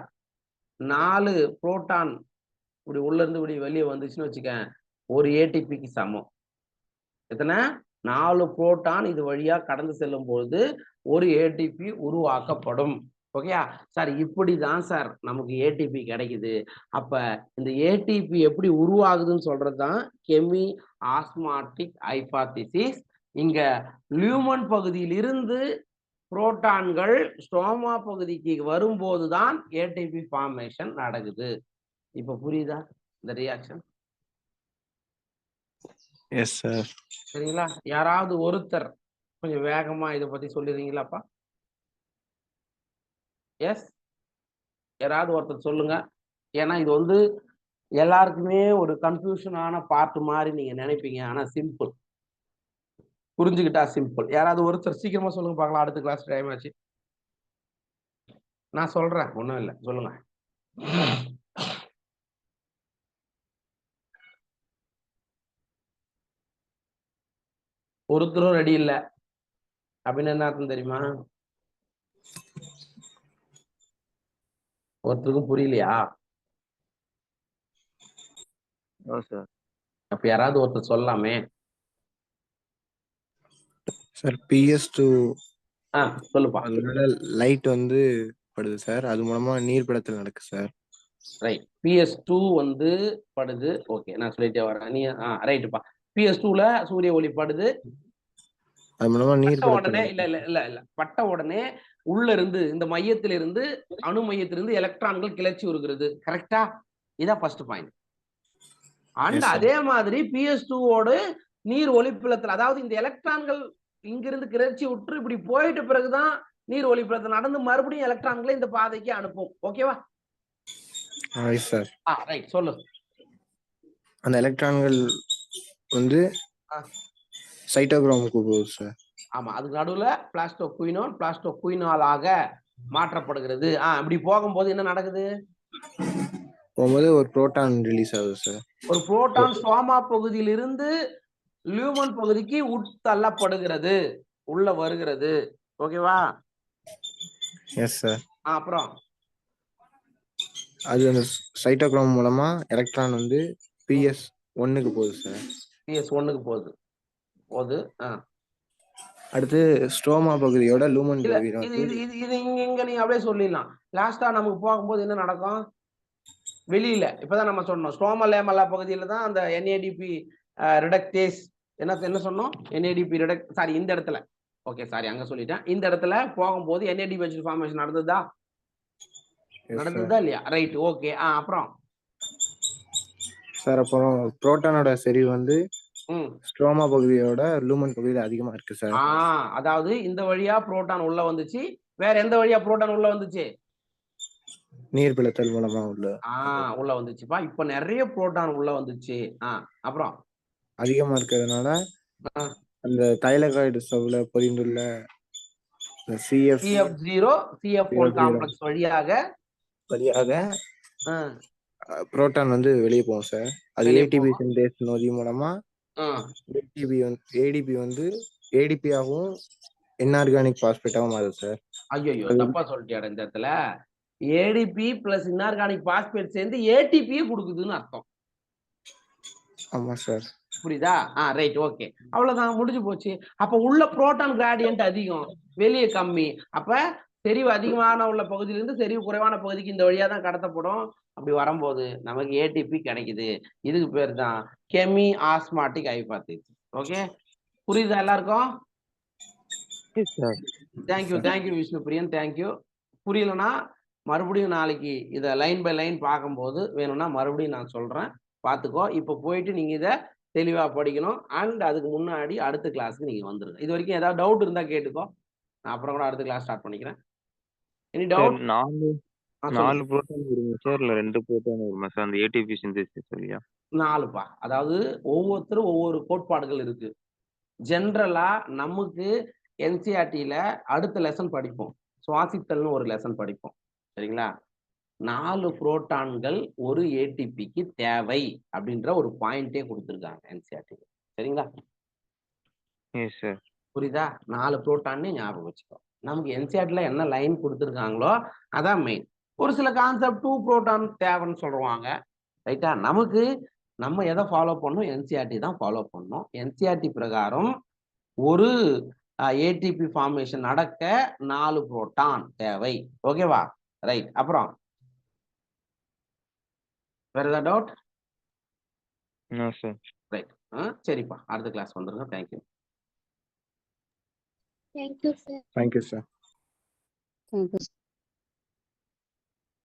4 புரோட்டான் இப்படி உள்ள இருந்து இப்படி வெளியே வந்துச்சுன்னு வச்சுக்க, ஒரு ஏடிபிக்கு சமம். எத்தனை? 4 புரோட்டான் இது வழியா கடந்து செல்லும் பொழுது ஒரு ஏடிபி உருவாக்கப்படும். ஓகேயா சார்? இப்படிதான் சார் நமக்கு ஏடிபி கிடைக்குது. அப்ப இந்த ஏடிபி எப்படி உருவாகுதுன்னு சொல்றதுதான் கெமி ஆஸ்மாட்டிக் ஹைபாதிசிஸ். இங்க லியூமன் பகுதியிலிருந்து புரோட்டான்கள் ஸ்ட்ரோமா பகுதிக்கு வரும்போதுதான் ஏடிபி ஃபார்மேஷன் நடக்குது. இப்ப புரியுதா இந்த ரியாக்ஷன்? Yes, sir. சரிங்களா? யாராவது ஒருத்தர் கொஞ்சம் வேகமா இதை பத்தி சொல்லிடுறீங்களாப்பா? எஸ், யாராவது ஒருத்தர் சொல்லுங்க. ஏன்னா இது வந்து எல்லாருக்குமே ஒரு கன்ஃபியூஷனான பார்ட் மாதிரி நீங்க நினைப்பீங்க. ஆனா சிம்பிள், புரிஞ்சுக்கிட்டா சிம்பிள். யாராவது ஒருத்தர் சீக்கிரமா சொல்லுங்க பார்க்கலாம். அடுத்த கிளாஸ் டைம் ஆச்சு. நான் சொல்றேன், ஒண்ணும் இல்லை, சொல்லுங்க. ஒருத்தரும் ரெடி இல்ல அப்படின்னு என்ன அர்த்தம் தெரியுமா? ஒருத்தருக்கும் புரியலையா? ஓ சார். அப்ப யாராவது ஒருத்தர் சொல்லலாமே. Sir, PS2 சொல்லுப்பா. அதனால லைட் வந்து படுது சார். அது மூலமா நீர்ப்படத்தில் நடக்கு சார். ரைட். PS2 வந்து படுது. ஓகே, நான் சொல்லிட்டே வரேன். நீ ரைட்டுப்பா. PS2ல சூரிய ஒளி படுது. அது மூலமா பட்ட உடனே நீர்ப்படத்தில் இல்ல பட்ட உடனே உள்ள இருந்து இந்த மையத்திலிருந்து அணு மையத்திலிருந்து எலக்ட்ரான்கள் கிளர்ச்சி வருகிறது. கரெக்டா? இதான் first point. And Yes, sir. அதே மாதிரி PS2வோடு நீர் ஒளிப்புலத்தில், அதாவது இந்த எலக்ட்ரான்கள் இங்கிருந்து கிளர்ச்சி விட்டு இப்படி போயிட்ட பிறகுதான் நீர் ஒளிப்புலத்தில் நடந்து மறுபடியும் எலக்ட்ரான்களை இந்த பாதைக்கு அனுப்பும். ஓகேவா? Yes, sir. ரைட், சொல்லு. அந்த எலக்ட்ரான்கள் வந்து சைட்டோக்ரோமுக்கு போகுது சார். ஆமா, அதுக்கு நடுவுல பிளாஸ்டோகுயினாலாக மாற்றப்படுகிறது. இப்படி போகும்போது என்ன நடக்குது? போகும்போது ஒரு புரோட்டான் ரிலீஸ் ஆகுது சார். ஒரு புரோட்டான் ஸ்ட்ரோமா பகுதியிலிருந்து லியூமன் பகுதிக்கு உட்தள்ளப்படுகிறது, உள்ள வருகிறது. ஓகேவா? Yes sir. அப்புறம் அது அந்த சைட்டோக்ரோம் மூலமா எலக்ட்ரான் வந்து PS1க்கு போகுது சார். PS1க்கு போகுது. அடுத்து ஸ்ட்ரோமா பகுதியோட லூமன் இல்ல, பகுதியோட இது இங்க நீங்க அப்படியே சொல்லிடலாம். லாஸ்டா நமக்கு போகும்போது என்ன நடக்கும்? வெளியில இப்பதான் நம்ம சொன்னோம், ஸ்ட்ரோமா லேமல்லா பகுதியில தான் அந்த NADP ரிடக்டேஸ் என்ன சொன்னோம்? NADP சாரி, இந்த இடத்துல. ஓகே சாரி, அங்க சொல்லிட்டேன். இந்த இடத்துல போகும்போது NADP ஃபார்மேஷன் நடந்ததா இல்லையா? Right, okay. அப்புறம் சார், அப்புறம் புரோட்டானோட செறிவு வந்து ஸ்ட்ரோமா பகுதியோட லூமன் பகுதியில அதிகமா இருக்கு சார். அதாவது இந்த வழியா புரோட்டான் உள்ள வந்துச்சு. வேற எந்த வழியா புரோட்டான் உள்ள வந்துச்சு? நீர்பிளத்தல் மூலமா உள்ள வந்துச்சுப்பா. இப்ப நிறைய புரோட்டான் உள்ள வந்துச்சு. அப்புறம் அதிகமா இருக்கிறதுனால அந்த தைலகாய்டு ஸ்டவ்ல பொதிந்துள்ள CF0 CF1 காம்ப்ளெக்ஸ் வழியாக புரோட்டான் வந்து வெளியே போகும் சார். அது ஏடிபி சிந்தேஸ் நொதி மூலமா ADP வந்து ADP ஆகவும் இன்ஆர்கானிக் பாஸ்பேட்டாவும் மாறுது சார். ஐயோ, தப்பா சொல்லிட்டியாடா இந்த இடத்துல. ADP பிளஸ் இன்ஆர்கானிக் பாஸ்பேட் சேர்ந்து ATP கொடுக்குதுன்னு அர்த்தம். ஆமா சார். புரியுதா? Right, okay. அவ்வளவுதான், முடிஞ்சு போச்சு. அப்ப உள்ள புரோட்டான் கிராடியன்ட் அதிகம், வெளியே கம்மி. அப்ப செறிவு அதிகமான உள்ள பகுதியிலிருந்து செறிவு குறைவான பகுதிக்கு இந்த வழியா தான் கடத்தப்படும். அப்படி வரும்போது நமக்கு ATP கிடைக்குது. இதுக்கு பேர் தான் கெமி ஆஸ்மாட்டிக் ஹைபாதிசிஸ். ஓகே, புரியுதா எல்லாருக்கும்? தேங்க்யூ விஷ்ணு பிரியன், தேங்க்யூ. புரியலன்னா மறுபடியும் நாளைக்கு இதை லைன் பை லைன் பார்க்கும்போது வேணும்னா மறுபடியும் நான் சொல்றேன், பார்த்துக்கோ. இப்போ போயிட்டு நீங்க இதை தெளிவா படிக்கணும். அண்ட் அதுக்கு முன்னாடி அடுத்த கிளாஸ்க்கு நீங்க வந்துருங்க. இது வரைக்கும் ஏதாவது டவுட் இருந்தா கேட்டுக்கோ, நான் அப்புறம் கூட அடுத்த கிளாஸ் ஸ்டார்ட் பண்ணிக்கிறேன். Any doubt? 4 புரோட்டான் வருமா சார், இல்ல 2 புரோட்டான் வருமா சார் அந்த ஏடிபி சிந்தேசிஸ் வழியா? 4பா. அதாவது ஒவ்வொருத்தரும் ஒவ்வொரு கோட்பாடுகள் இருக்கு. ஜென்ரலா நமக்கு என்சிஆர்டியில அடுத்த லெசன் படிப்போம், சுவாசித்தல்னு ஒரு லெசன் படிப்போம். சரிங்களா? 4 புரோட்டான்கள் ஒரு ஏடிபிக்கு தேவை அப்படின்ற ஒரு பாயிண்டே கொடுத்துருக்காங்க என்சிஆர்டி. சரிங்களா? Yes sir. புரியுதா? 4 புரோட்டான்னு ஞாபகம் வச்சுக்கோ. நமக்கு என்சிஆர்டில என்ன லைன் கொடுத்துருக்காங்களோ அதான் மெயின். ஒரு சில கான்செப்ட் 2 புரோட்டான் தேவைன்னு சொல்லுவாங்க. ரைட்டா? நமக்கு நம்ம எதை ஃபாலோ பண்ணணும்? என்சிஆர்டி தான் ஃபாலோ பண்ணணும். என்சிஆர்டி பிரகாரம் ஒரு ஏடிபி ஃபார்மேஷன் நடக்க 4 புரோட்டான் தேவை. ஓகேவா? ரைட். அப்புறம் வேற ஏதாவது டவுட்? No sir. ரைட். சரிப்பா, அடுத்த கிளாஸ் வந்துருங்க. Thank you. Thank you sir. Thank you sir. Thank you.